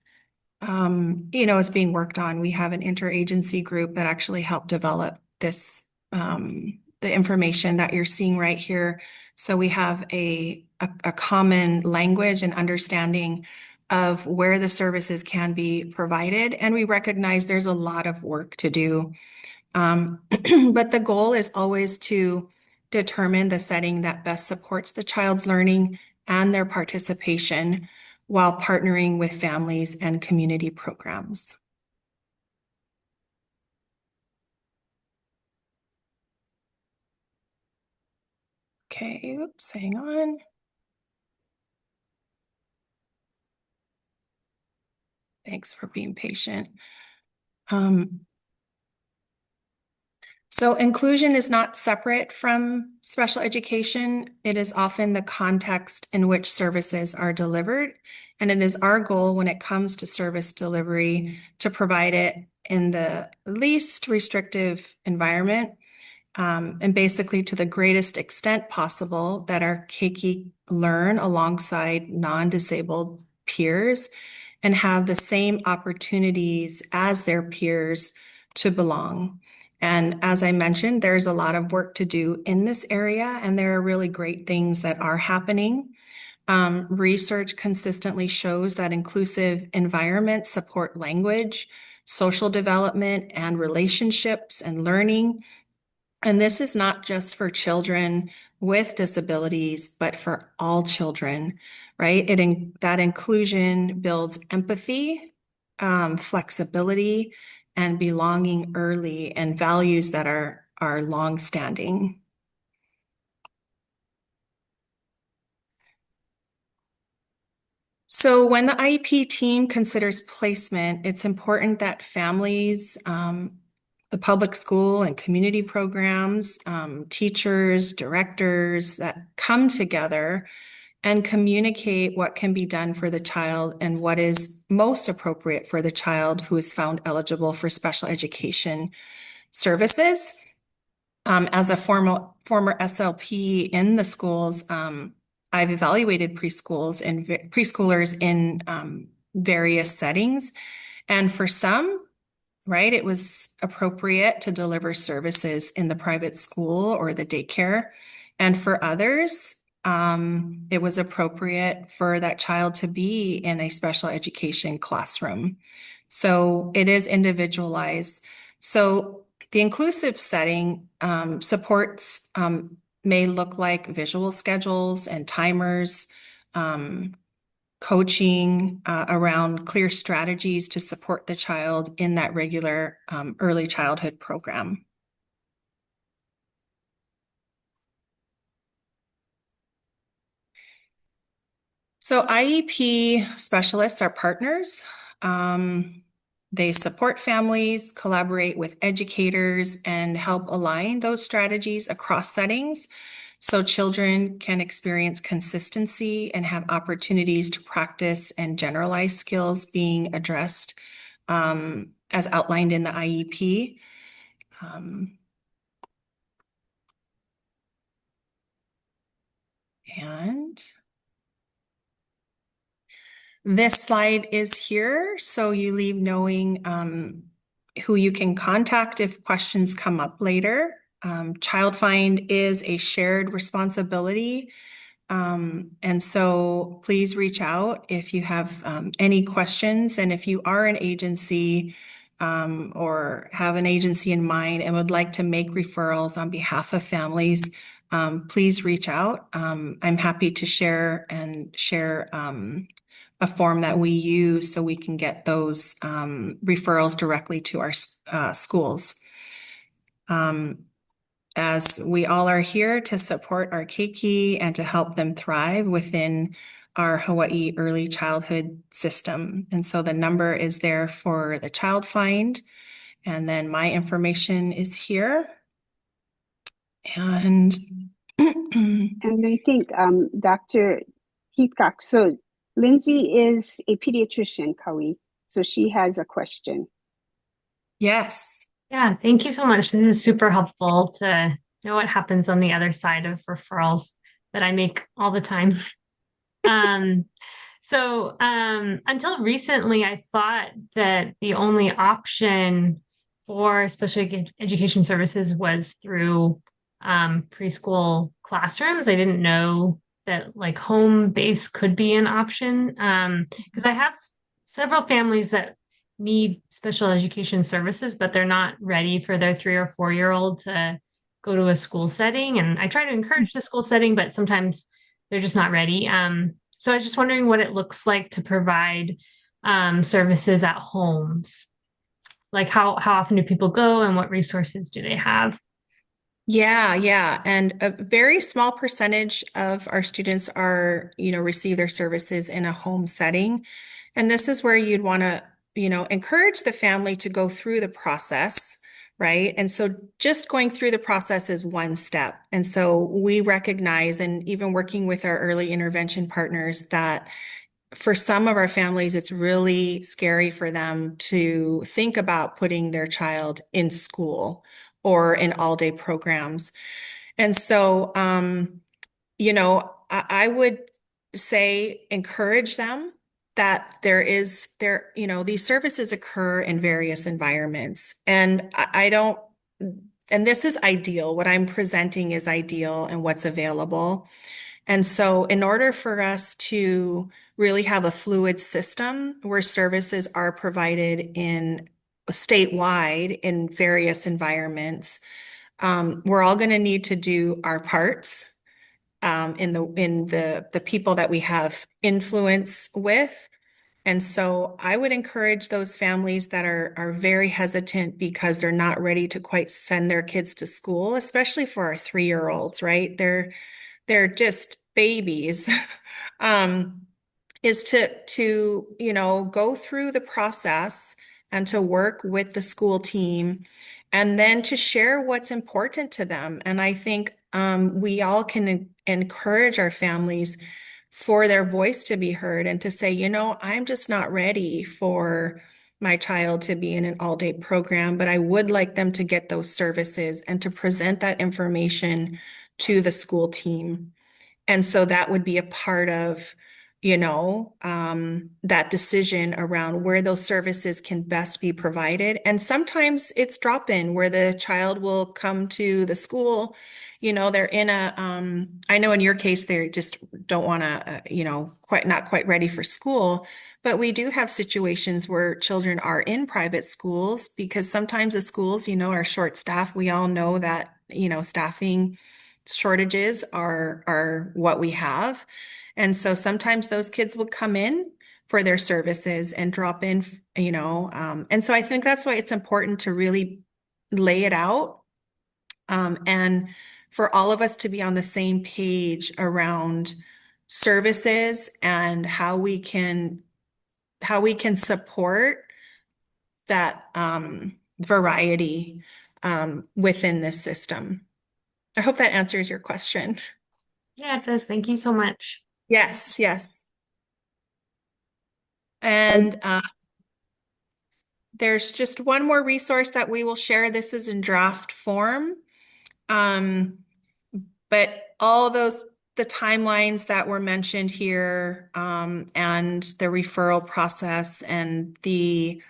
is being worked on. We have an interagency group that actually helped develop this, the information that you're seeing right here. So we have a common language and understanding of where the services can be provided. And we recognize there's a lot of work to do. But the goal is always to determine the setting that best supports the child's learning and their participation while partnering with families and community programs. Okay, oops, hang on. Thanks for being patient. So inclusion is not separate from special education. It is often the context in which services are delivered. And it is our goal when it comes to service delivery to provide it in the least restrictive environment, and basically to the greatest extent possible that our keiki learn alongside non-disabled peers and have the same opportunities as their peers to belong. And as I mentioned, there's a lot of work to do in this area, and there are really great things that are happening. Research consistently shows that inclusive environments support language, social development, and relationships and learning. And this is not just for children with disabilities, but for all children, right? That inclusion builds empathy, flexibility, and belonging early, and values that are longstanding. So when the IEP team considers placement, it's important that families, the public school and community programs, teachers, directors that come together and communicate what can be done for the child and what is most appropriate for the child who is found eligible for special education services. As a former SLP in the schools, I've evaluated preschoolers in various settings. And for some, right, it was appropriate to deliver services in the private school or the daycare. And for others, it was appropriate for that child to be in a special education classroom. So it is individualized. So the inclusive setting supports may look like visual schedules and timers, coaching around clear strategies to support the child in that regular early childhood program. So IEP specialists are partners. They support families, collaborate with educators, and help align those strategies across settings. so children can experience consistency and have opportunities to practice and generalize skills being addressed as outlined in the IEP. And this slide is here, so you leave knowing who you can contact if questions come up later. Child Find is a shared responsibility. And so please reach out if you have any questions. And if you are an agency or have an agency in mind and would like to make referrals on behalf of families, please reach out. I'm happy to share a form that we use so we can get those referrals directly to our schools. As we all are here to support our keiki and to help them thrive within our Hawaii early childhood system. And so the number is there for the Child Find, and then my information is here. And and I think Dr. Heathcock, so Lindsay is a pediatrician, Kawi, so she has a question. Yes. Yeah, thank you so much. This is super helpful to know what happens on the other side of referrals that I make all the time. Until recently, I thought that the only option for special education services was through preschool classrooms. I didn't know that like home base could be an option because I have several families that need special education services, but they're not ready for their 3 or 4-year-old to go to a school setting. And I try to encourage the school setting, but sometimes they're just not ready. So I was just wondering what it looks like to provide services at homes. Like how often do people go and what resources do they have? Yeah. And a very small percentage of our students are, receive their services in a home setting. And this is where you'd want to, encourage the family to go through the process, right? And so just going through the process is one step. And so we recognize, and even working with our early intervention partners, that for some of our families, it's really scary for them to think about putting their child in school or in all-day programs. And so, I would say encourage them that these services occur in various environments. And and this is ideal. What I'm presenting is ideal and what's available. And so in order for us to really have a fluid system where services are provided in statewide in various environments, we're all going to need to do our parts in the people that we have influence with. And so I would encourage those families that are very hesitant because they're not ready to quite send their kids to school, especially for our 3-year-olds, right? They're just babies. Is to go through the process and to work with the school team and then to share what's important to them. And I think we all can encourage our families for their voice to be heard and to say, I'm just not ready for my child to be in an all-day program, but I would like them to get those services and to present that information to the school team. And so that would be a part of, that decision around where those services can best be provided. And sometimes it's drop-in where the child will come to the school, they're in I know in your case, they just don't want to, not quite ready for school. But we do have situations where children are in private schools because sometimes the schools, are short staffed. We all know that, staffing shortages are what we have. And so sometimes those kids will come in for their services and drop in, and so I think that's why it's important to really lay it out, and for all of us to be on the same page around services and how we can support that variety within this system. I hope that answers your question. Yeah, it does. Thank you so much. Yes, yes. And there's just one more resource that we will share. This is in draft form. But all the timelines that were mentioned here, and the referral process and the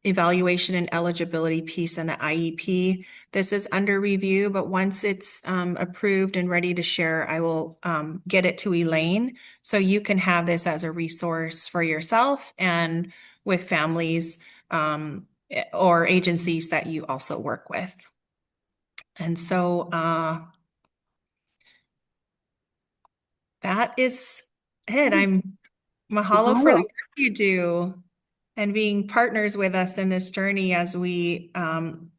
evaluation and eligibility piece and the IEP, this is under review, but once it's approved and ready to share, I will get it to Elaine so you can have this as a resource for yourself and with families or agencies that you also work with. And so that is it. Mahalo for the work you do and being partners with us in this journey as we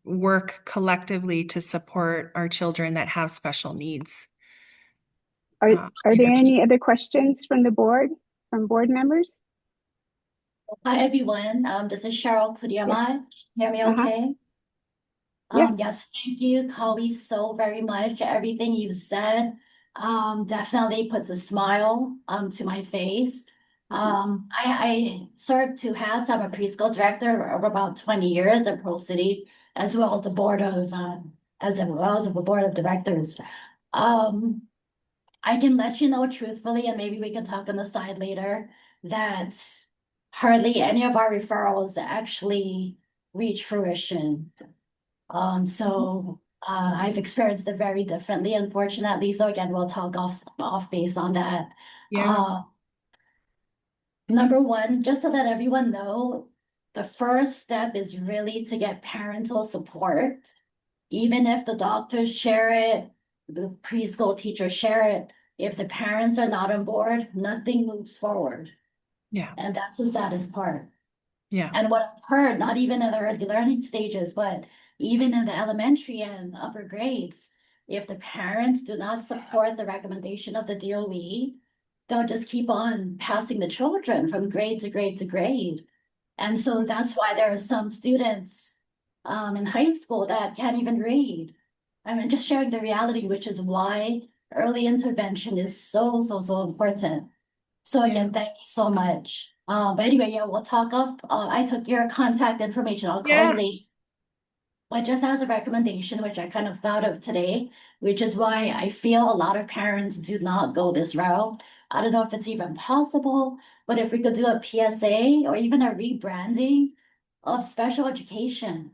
work collectively to support our children that have special needs. Are there any other questions from the board, from board members? Hi, everyone. This is Cheryl Kudiaman. Hear me okay? Yes. Yes, thank you, Kobe, so very much. Everything you said definitely puts a smile to my face. I served two hats. I'm a preschool director of about 20 years at Pearl City, as well as the board of the board of directors. I can let you know truthfully, and maybe we can talk on the side later, that hardly any of our referrals actually reach fruition. I've experienced it very differently, unfortunately. So again, we'll talk off base on that. Yeah. Number one, just to let everyone know, the first step is really to get parental support. Even if the doctors share it, the preschool teachers share it, if the parents are not on board, nothing moves forward. Yeah. And that's the saddest part. Yeah. And what I've heard, not even in the early learning stages, but even in the elementary and upper grades, if the parents do not support the recommendation of the DOE, they'll just keep on passing the children from grade to grade to grade. And so that's why there are some students in high school that can't even read. I mean, just sharing the reality, which is why early intervention is so important. So again, thank you so much. But anyway, yeah, we'll talk off. I took your contact information. I'll call you later. But just as a recommendation, which I kind of thought of today, which is why I feel a lot of parents do not go this route. I don't know if it's even possible, but if we could do a PSA or even a rebranding of special education.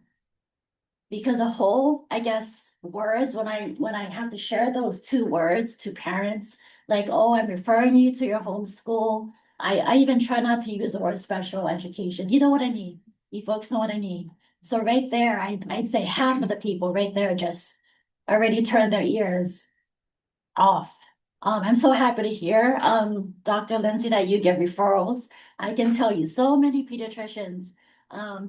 Because a whole, I guess, words, when I have to share those two words to parents, like, oh, I'm referring you to your homeschool. I even try not to use the word special education. You know what I mean? You folks know what I mean. So right there, I'd say half of the people right there just already turned their ears off. I'm so happy to hear, Dr. Lindsay, that you give referrals. I can tell you so many pediatricians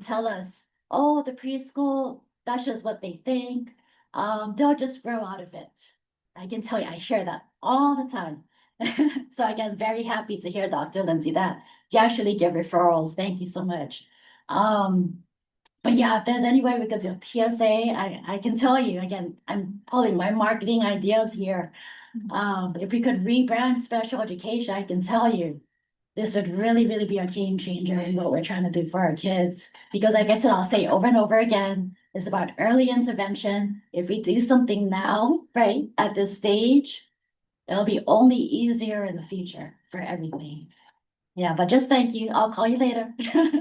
tell us, oh, the preschool, that's just what they think. They'll just grow out of it. I can tell you, I hear that all the time. So again, very happy to hear, Dr. Lindsay, that you actually give referrals. Thank you so much. But yeah, if there's any way we could do a PSA, I can tell you, again, I'm pulling my marketing ideas here. If we could rebrand special education, I can tell you, this would really be a game changer in what we're trying to do for our kids. Because like I said, I'll say over and over again, it's about early intervention. If we do something now, right, at this stage, it'll be only easier in the future for everything. Yeah, but just thank you. I'll call you later.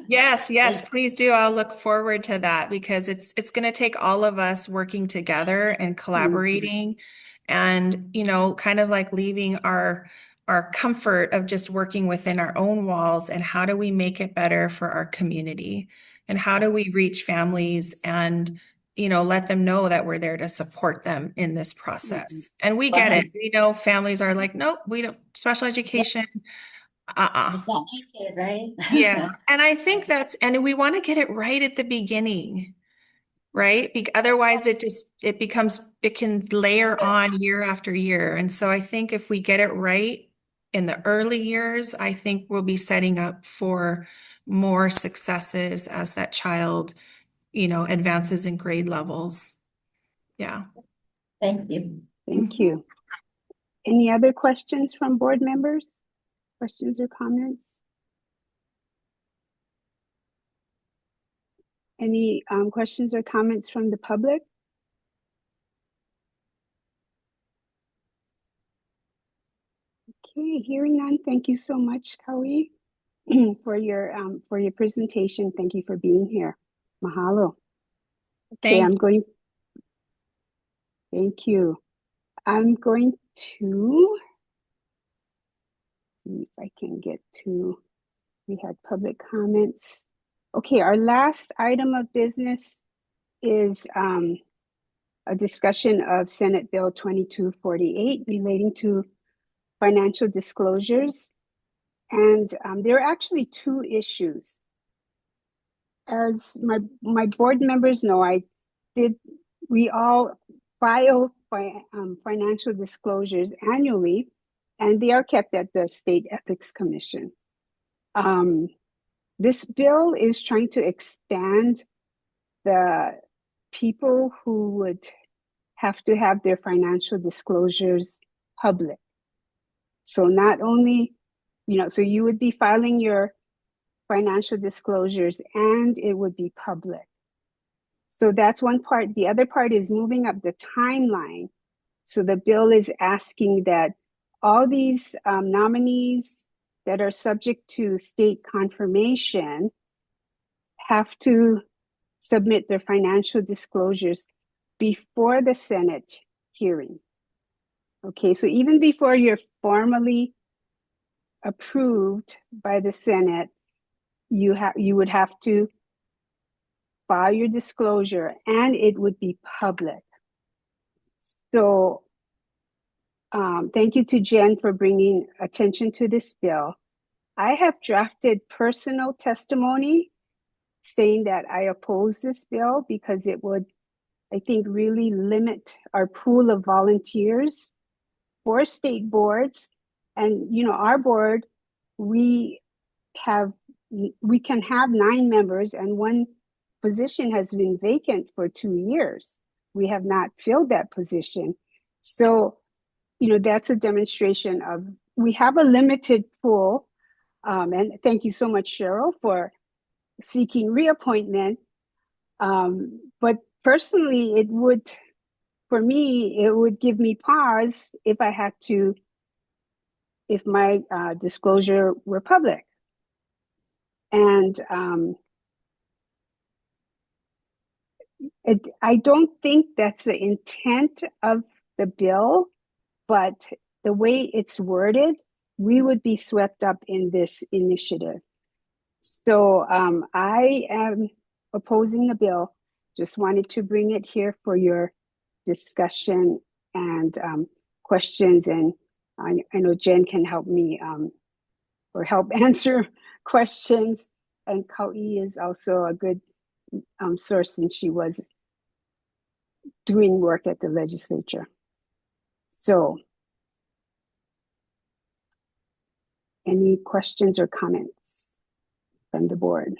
Yes, please do. I'll look forward to that because it's going to take all of us working together and collaborating and, you know, kind of like leaving our comfort of just working within our own walls and how do we make it better for our community and how do we reach families and, you know, let them know that we're there to support them in this process. And we get it. We know families are like, nope, we don't, special education. It's not my kid, right? Yeah. And I think and we want to get it right at the beginning, right? Otherwise it can layer on year after year. And so I think if we get it right in the early years, I think we'll be setting up for more successes as that child, you know, advances in grade levels. Yeah. Thank you. Thank you. Any other questions from board members? Questions or comments? Any questions or comments from the public? Okay, hearing none, thank you so much, Kawi, for your presentation. Thank you for being here. Mahalo. Okay, thank you. I'm going to see if I can get to, we had public comments. Okay, our last item of business is a discussion of Senate Bill 2248 relating to financial disclosures. And there are actually two issues. As my board members know, we all file financial disclosures annually, and they are kept at the State Ethics Commission. This bill is trying to expand the people who would have to have their financial disclosures public. So not only, so you would be filing your financial disclosures and it would be public. So that's one part. The other part is moving up the timeline. So the bill is asking that all these nominees that are subject to state confirmation have to submit their financial disclosures before the Senate hearing. Okay, so even before you're formally approved by the Senate, you would have to file your disclosure and it would be public. So thank you to Jen for bringing attention to this bill. I have drafted personal testimony saying that I oppose this bill because it would, I think, really limit our pool of volunteers for state boards. And, our board, we can have 9 members and one position has been vacant for 2 years. We have not filled that position. So, that's a demonstration of, we have a limited pool. And thank you so much, Cheryl, for seeking reappointment. But personally, for me, it would give me pause if my disclosure were public. And I don't think that's the intent of the bill, but the way it's worded, we would be swept up in this initiative. So I am opposing the bill. Just wanted to bring it here for your discussion and questions. And I know Jen can help me or help answer questions. And Kau'i is also a good source since she was doing work at the legislature. So any questions or comments from the board?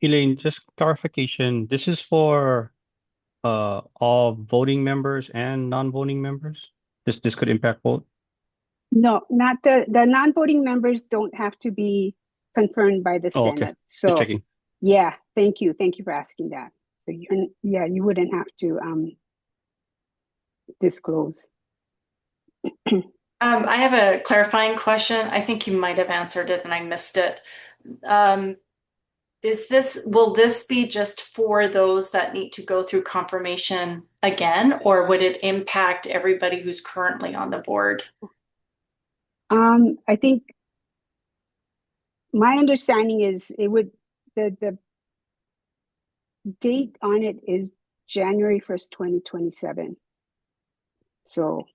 Elaine, just clarification. This is for all voting members and non-voting members? This could impact both? No, not the non-voting members don't have to be confirmed by the Oh, Senate. okay. So Just checking. yeah, thank you for asking that. So you wouldn't have to disclose. I have a clarifying question. I think you might have answered it and I missed it. Will this be just for those that need to go through confirmation again, or would it impact everybody who's currently on the board? I think my understanding is the date on it is January 1st, 2027. So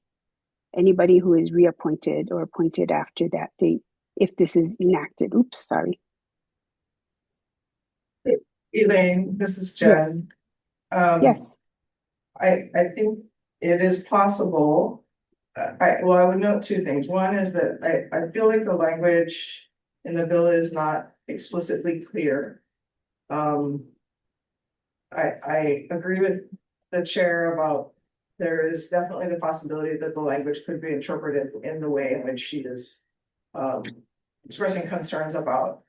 anybody who is reappointed or appointed after that date, if this is enacted. Oops, sorry. Elaine, this is Jen. Yes. I think it is possible well, I would note two things. One is that I feel like the language in the bill is not explicitly clear. I agree with the chair about there is definitely the possibility that the language could be interpreted in the way in which she is expressing concerns about.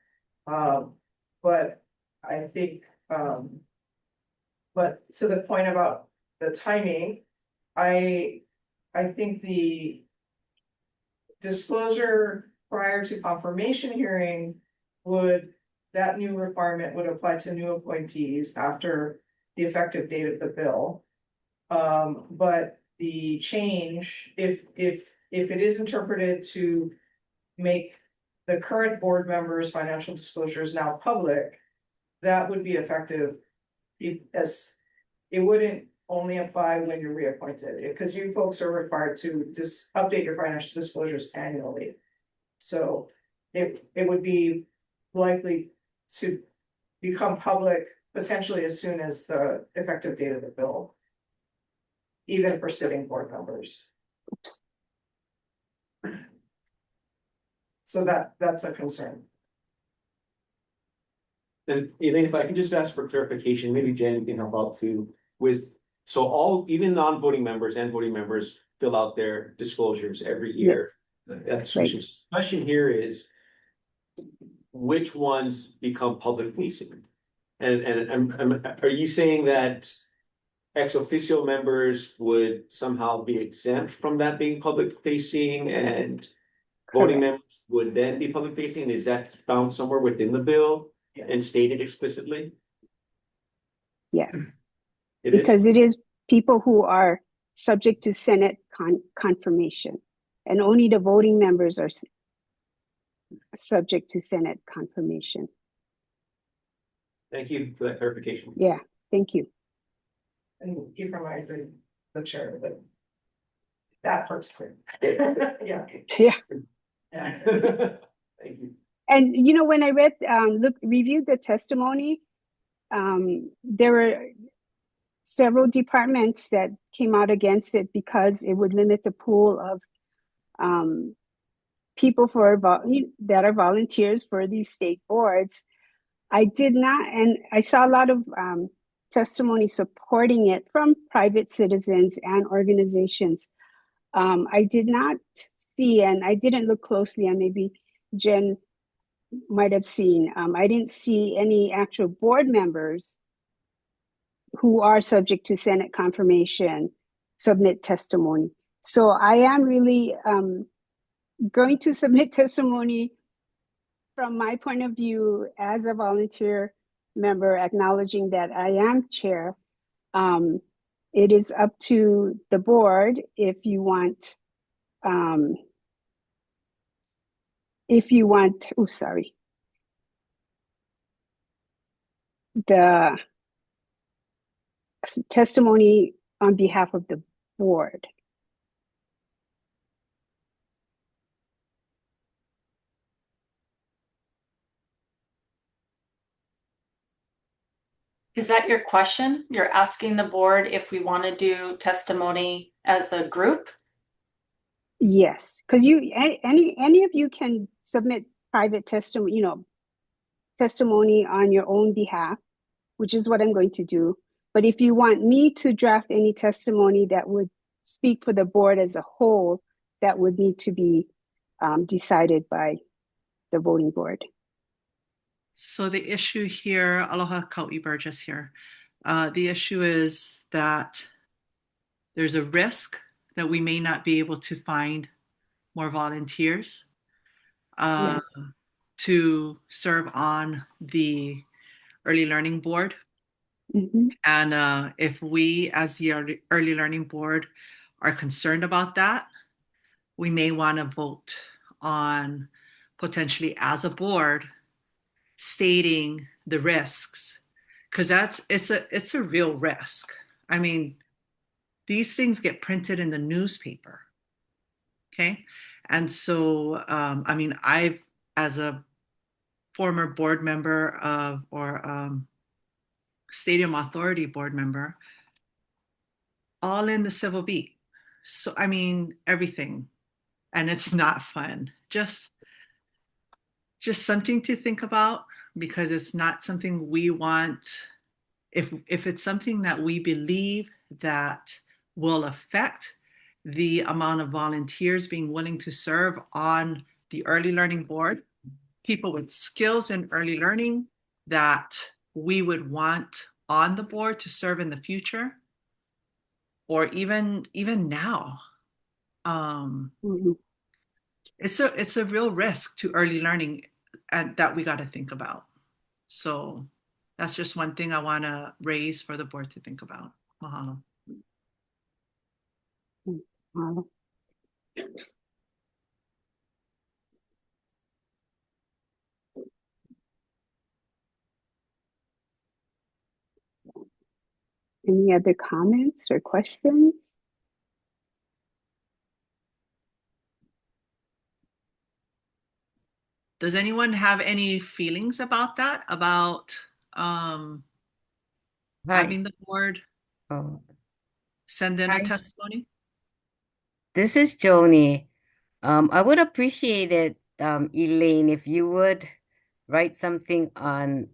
But I think, but to the point about the timing, I think the disclosure prior to confirmation hearing that new requirement would apply to new appointees after the effective date of the bill. But the change, if it is interpreted to make the current board members' financial disclosures now public, that would be effective as it wouldn't only apply when you're reappointed, because you folks are required to just update your financial disclosures annually. So it would be likely to become public potentially as soon as the effective date of the bill, even for sitting board members. So that's a concern. And Elaine, if I can just ask for clarification, maybe Jen, you can help out too, so even non-voting members and voting members fill out their disclosures every year. That's Right. the question here is, which ones become public facing? And are you saying that ex officio members would somehow be exempt from that being public facing, and voting members would then be public facing? Is that found somewhere within the bill and stated explicitly? Yes, It is? because it is people who are subject to Senate confirmation, and only the voting members are subject to Senate confirmation. Thank you for that clarification. Yeah, thank you. And Ephraim, I agree, the chair, but that part's clear. Yeah. Yeah. Thank you. And when I reviewed the testimony, there were several departments that came out against it because it would limit the pool of people that are volunteers for these state boards. I did not, and I saw a lot of testimony supporting it from private citizens and organizations. I did not see, and I didn't look closely, and maybe Jen might have seen, I didn't see any actual board members who are subject to Senate confirmation submit testimony. So I am really going to submit testimony from my point of view as a volunteer member, acknowledging that I am chair. It is up to the board if you want, oh, sorry. The testimony on behalf of the board. Is that your question? You're asking the board if we want to do testimony as a group? Yes, because any of you can submit private testimony, testimony on your own behalf, which is what I'm going to do. But if you want me to draft any testimony that would speak for the board as a whole, that would need to be decided by the voting board. So the issue here, aloha, Kau'i Burgess here. The issue is that there's a risk that we may not be able to find more volunteers to serve on the early learning board. Mm-hmm. And if we as the early learning board are concerned about that, we may want to vote on potentially as a board stating the risks, because it's a real risk. I mean, these things get printed in the newspaper. Okay. And so, I mean, I've, as a former board member of, or Stadium Authority board member, all in the civil beat. so I mean everything, and it's not fun. Just something to think about, because it's not something we want. If it's something that we believe that will affect the amount of volunteers being willing to serve on the early learning board, people with skills in early learning that we would want on the board to serve in the future, or even now, Mhm. it's a real risk to early learning, and that we got to think about. So that's just one thing I want to raise for the board to think about. Mahalo. Wow. Any other comments or questions? Does anyone have any feelings about that? About um, Hi. having the board Oh, send in a hi. testimony? This is Joni. I would appreciate it, Elaine, if you would write something on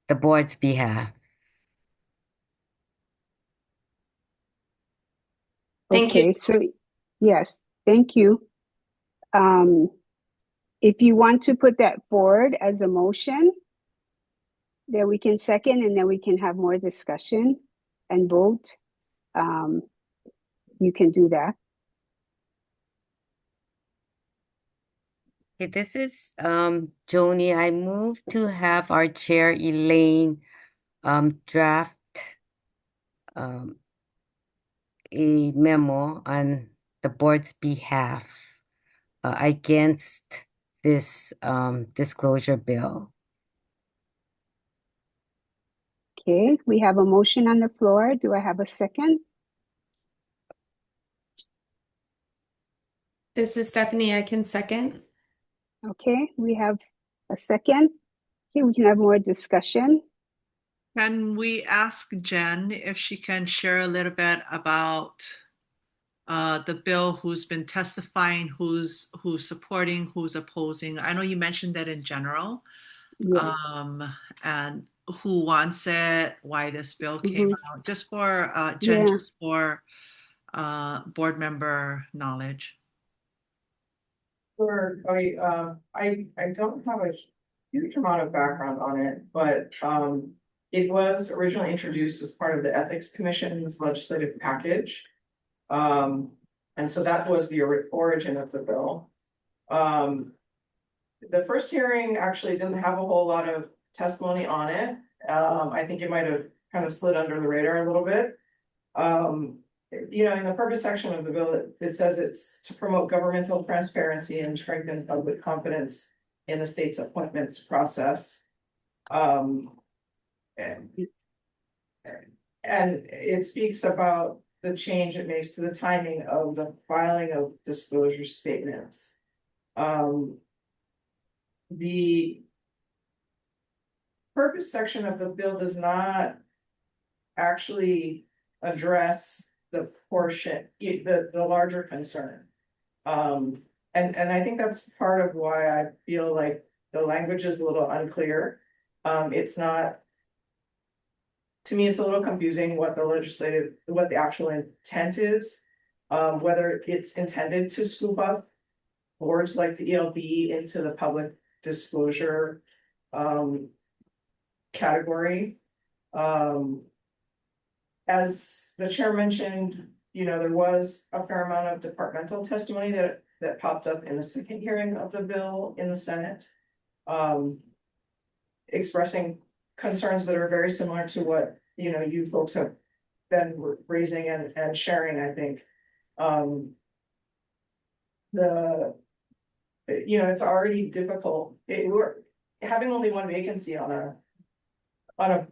the board's behalf. Thank you. Okay, so yes, thank you. If you want to put that forward as a motion, then we can second, and then we can have more discussion and vote. You can do that. Okay, this is Joni. I move to have our chair, Elaine, draft um, a memo on the board's behalf against this disclosure bill. Okay, we have a motion on the floor. Do I have a second? This is Stephanie. I can second. Okay, we have a second. Okay, we can have more discussion. Can we ask Jen if she can share a little bit about the bill, who's been testifying, who's supporting, who's opposing? I know you mentioned that in general, Yeah. and who wants it, why this bill came out, just for Jen, Yeah. just for board member knowledge. Sure, I don't have a huge amount of background on it, but it was originally introduced as part of the Ethics Commission's legislative package. And so that was the origin of the bill. The first hearing actually didn't have a whole lot of testimony on it. I think it might have kind of slid under the radar a little bit. In the purpose section of the bill, it says it's to promote governmental transparency and strengthen public confidence in the state's appointments process. And it speaks about the change it makes to the timing of the filing of disclosure statements. The purpose section of the bill does not actually address the portion, the larger concern. And I think that's part of why I feel like the language is a little unclear. It's not, to me, it's a little confusing what the actual intent is. Whether it's intended to scoop up boards like the ELB into the public disclosure category. As the chair mentioned, there was a fair amount of departmental testimony that popped up in the second hearing of the bill in the Senate. Expressing concerns that are very similar to what, you folks have been raising and sharing, I think. It's already difficult. We're having only one vacancy on a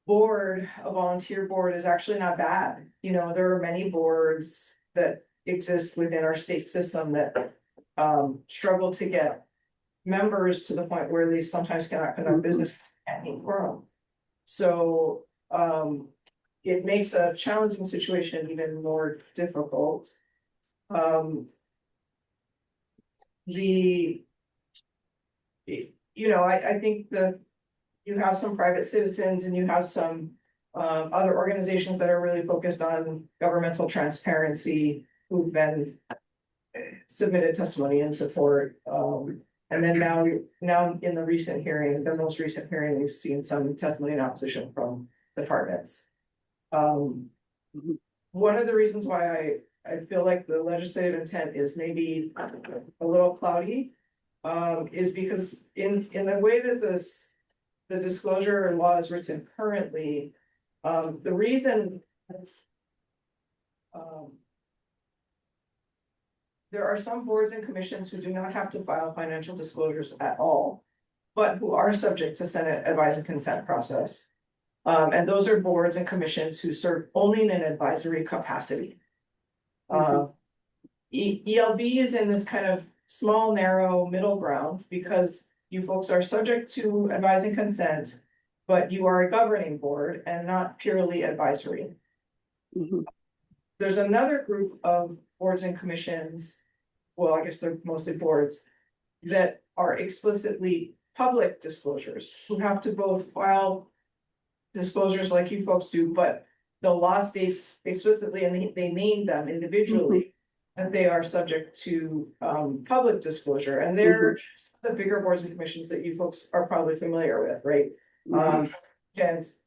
board, a volunteer board, is actually not bad. There are many boards that exist within our state system that struggle to get members to the point where they sometimes cannot conduct business at any forum. So it makes a challenging situation even more difficult. I think that you have some private citizens and you have some other organizations that are really focused on governmental transparency who've been submitted testimony in support. And then now in the recent hearing, the most recent hearing, we've seen some testimony in opposition from departments. One of the reasons why I feel like the legislative intent is maybe a little cloudy is because in the way that the disclosure law is written currently, the reason there are some boards and commissions who do not have to file financial disclosures at all, but who are subject to Senate advice and consent process. And those are boards and commissions who serve only in an advisory capacity. ELB is in this kind of small, narrow middle ground because you folks are subject to advice and consent, but you are a governing board and not purely advisory. There's another group of boards and commissions, well, I guess they're mostly boards, that are explicitly public disclosures, who have to both file disclosures like you folks do, but the law states explicitly, and they name them individually, and they are subject to public disclosure. And they're the bigger boards and commissions that you folks are probably familiar with, right? And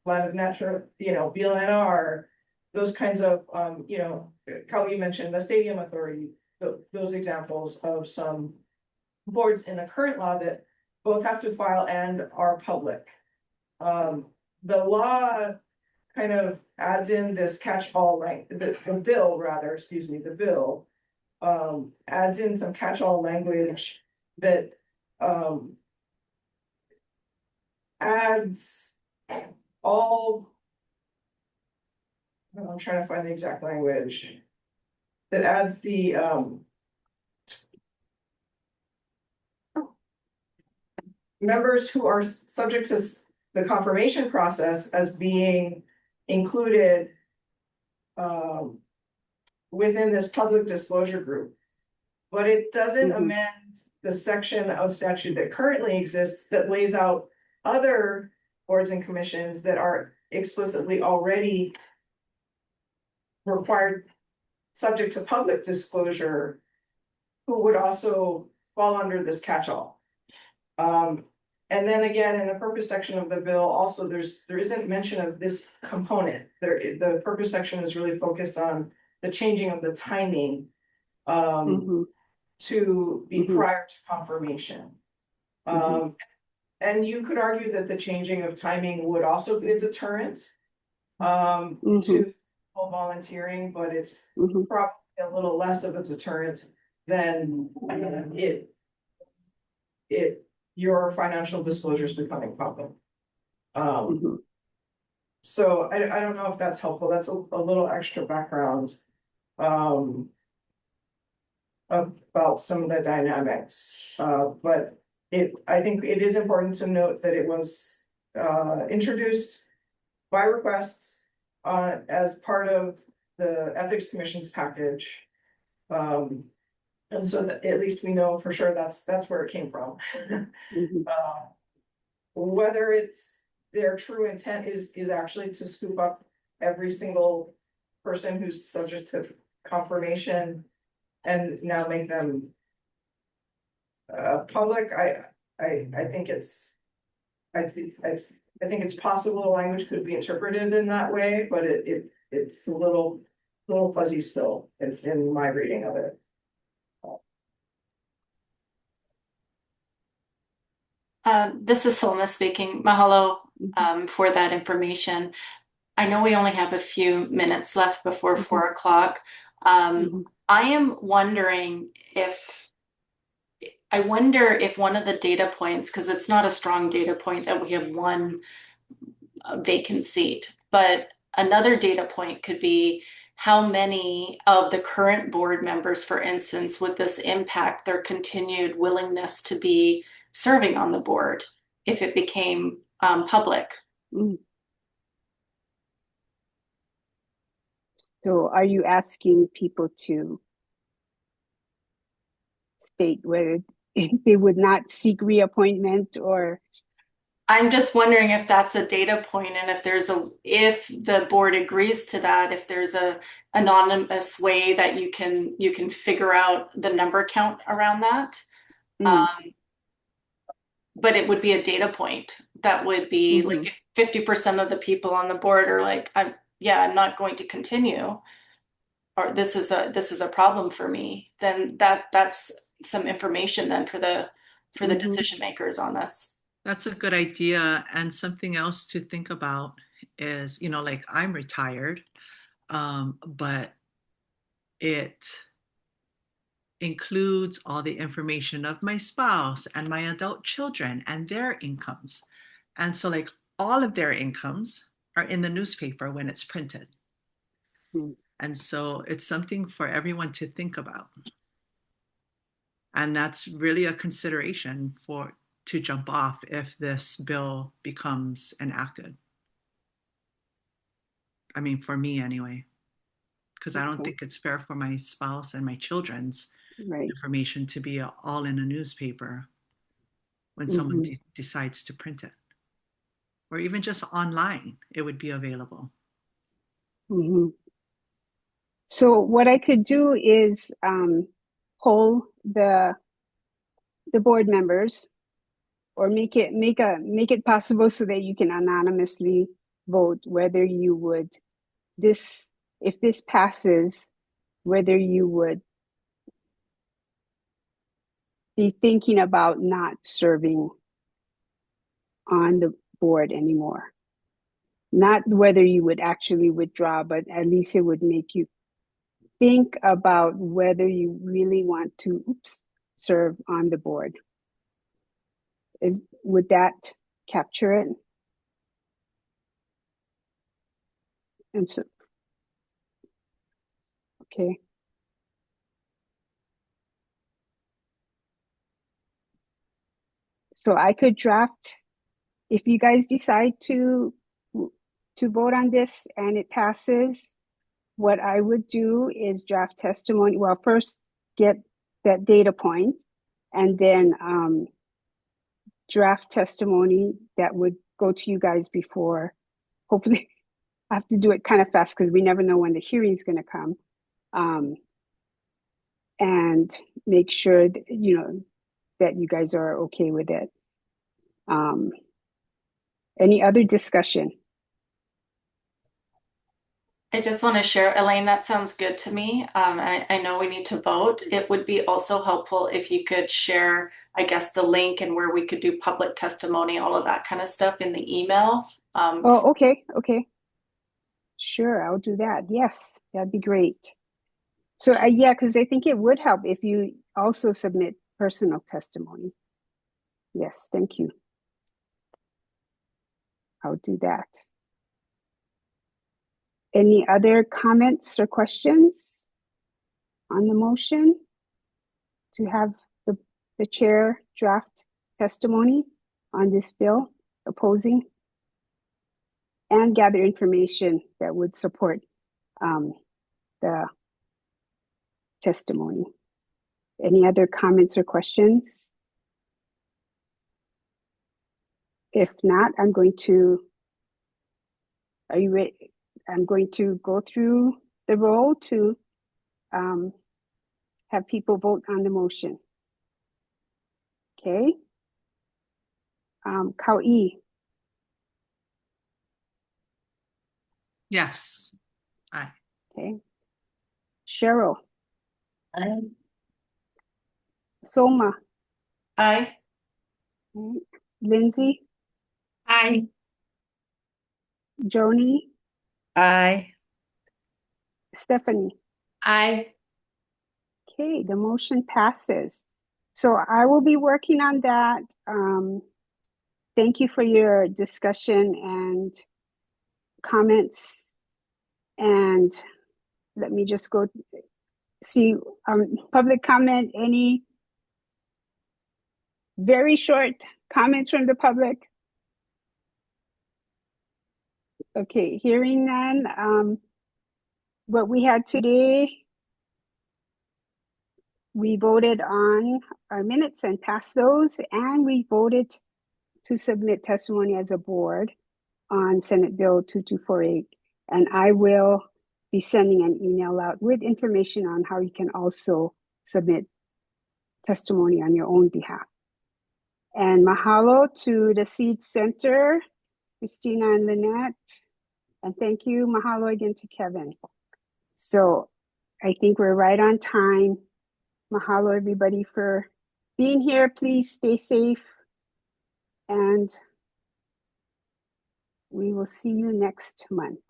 Land of Natural, BLNR, those kinds of, Kelly mentioned the Stadium Authority, those examples of some boards in the current law that both have to file and are public. The law kind of adds in this catch-all language, the bill adds in some catch-all language that adds all, I'm trying to find the exact language, that adds the members who are subject to the confirmation process as being included within this public disclosure group. But it doesn't amend the section of statute that currently exists that lays out other boards and commissions that are explicitly already required, subject to public disclosure, who would also fall under this catch-all. And then again, in the purpose section of the bill, also there isn't mention of this component. The purpose section is really focused on the changing of the timing to be prior to confirmation. And you could argue that the changing of timing would also be a deterrent to volunteering, but it's probably a little less of a deterrent than your financial disclosures becoming public. So I don't know if that's helpful. That's a little extra background about some of the dynamics. But I think it is important to note that it was introduced by requests as part of the Ethics Commission's package. And so that at least we know for sure that's where it came from. Whether their true intent is actually to scoop up every single person who's subject to confirmation and now make them public, I think it's possible the language could be interpreted in that way, but it's a little fuzzy still in my reading of it. This is Solna speaking. Mahalo for that information. I know we only have a few minutes left before 4 o'clock. I am wondering if one of the data points, because it's not a strong data point that we have one vacant seat, but another data point could be how many of the current board members, for instance, would this impact their continued willingness to be serving on the board if it became public? So are you asking people to state whether they would not seek reappointment, or? I'm just wondering if that's a data point, and if the board agrees to that, if there's a anonymous way that you can figure out the number count around that. But it would be a data point that would be like if 50% of the people on the board are like, I'm not going to continue, or this is a problem for me, then that's some information then for the decision makers on this. That's a good idea. And something else to think about is, like I'm retired, but it includes all the information of my spouse and my adult children and their incomes. And so, like, all of their incomes are in the newspaper when it's printed. And so it's something for everyone to think about. And that's really a consideration to jump off if this bill becomes enacted. I mean, for me anyway, because I don't think it's fair for my spouse and my children's information to be all in a newspaper when someone decides to print it. Or even just online, it would be available. So what I could do is poll the board members, or make it possible so that you can anonymously vote whether you would if this passes, whether you would be thinking about not serving on the board anymore. Not whether you would actually withdraw, but at least it would make you think about whether you really want to serve on the board. Would that capture it? And so, okay. So I could draft, if you guys decide to vote on this and it passes, what I would do is draft testimony. Well, first get that data point, and then draft testimony that would go to you guys before. Hopefully, I have to do it kind of fast because we never know when the hearing is going to come. And make sure that, that you guys are okay with it. Any other discussion? I just want to share, Elaine, that sounds good to me. I know we need to vote. It would be also helpful if you could share, I guess, the link and where we could do public testimony, all of that kind of stuff in the email. Oh, okay. Sure, I'll do that. Yes, that'd be great. So yeah, because I think it would help if you also submit personal testimony. Yes, thank you. I'll do that. Any other comments or questions on the motion to have the chair draft testimony on this bill opposing and gather information that would support the testimony? Any other comments or questions? If not, I'm going to, are you ready? I'm going to go through the roll to have people vote on the motion. Okay. Kau'i. Yes. Aye. Okay. Cheryl. Aye. Soma. Aye. Okay. Lindsay. Aye. Joni. Aye. Stephanie. Aye. Okay, the motion passes. So I will be working on that. Thank you for your discussion and comments. And let me just go see public comment. Any very short comments from the public? Okay, hearing none. what we had today, we voted on our minutes and passed those, and we voted to submit testimony as a board on Senate Bill 2248. And I will be sending an email out with information on how you can also submit testimony on your own behalf. And mahalo to the Seed Center, Christina and Lynette. And thank you, mahalo again to Kevin. So I think we're right on time. Mahalo everybody for being here. Please stay safe. And we will see you next month.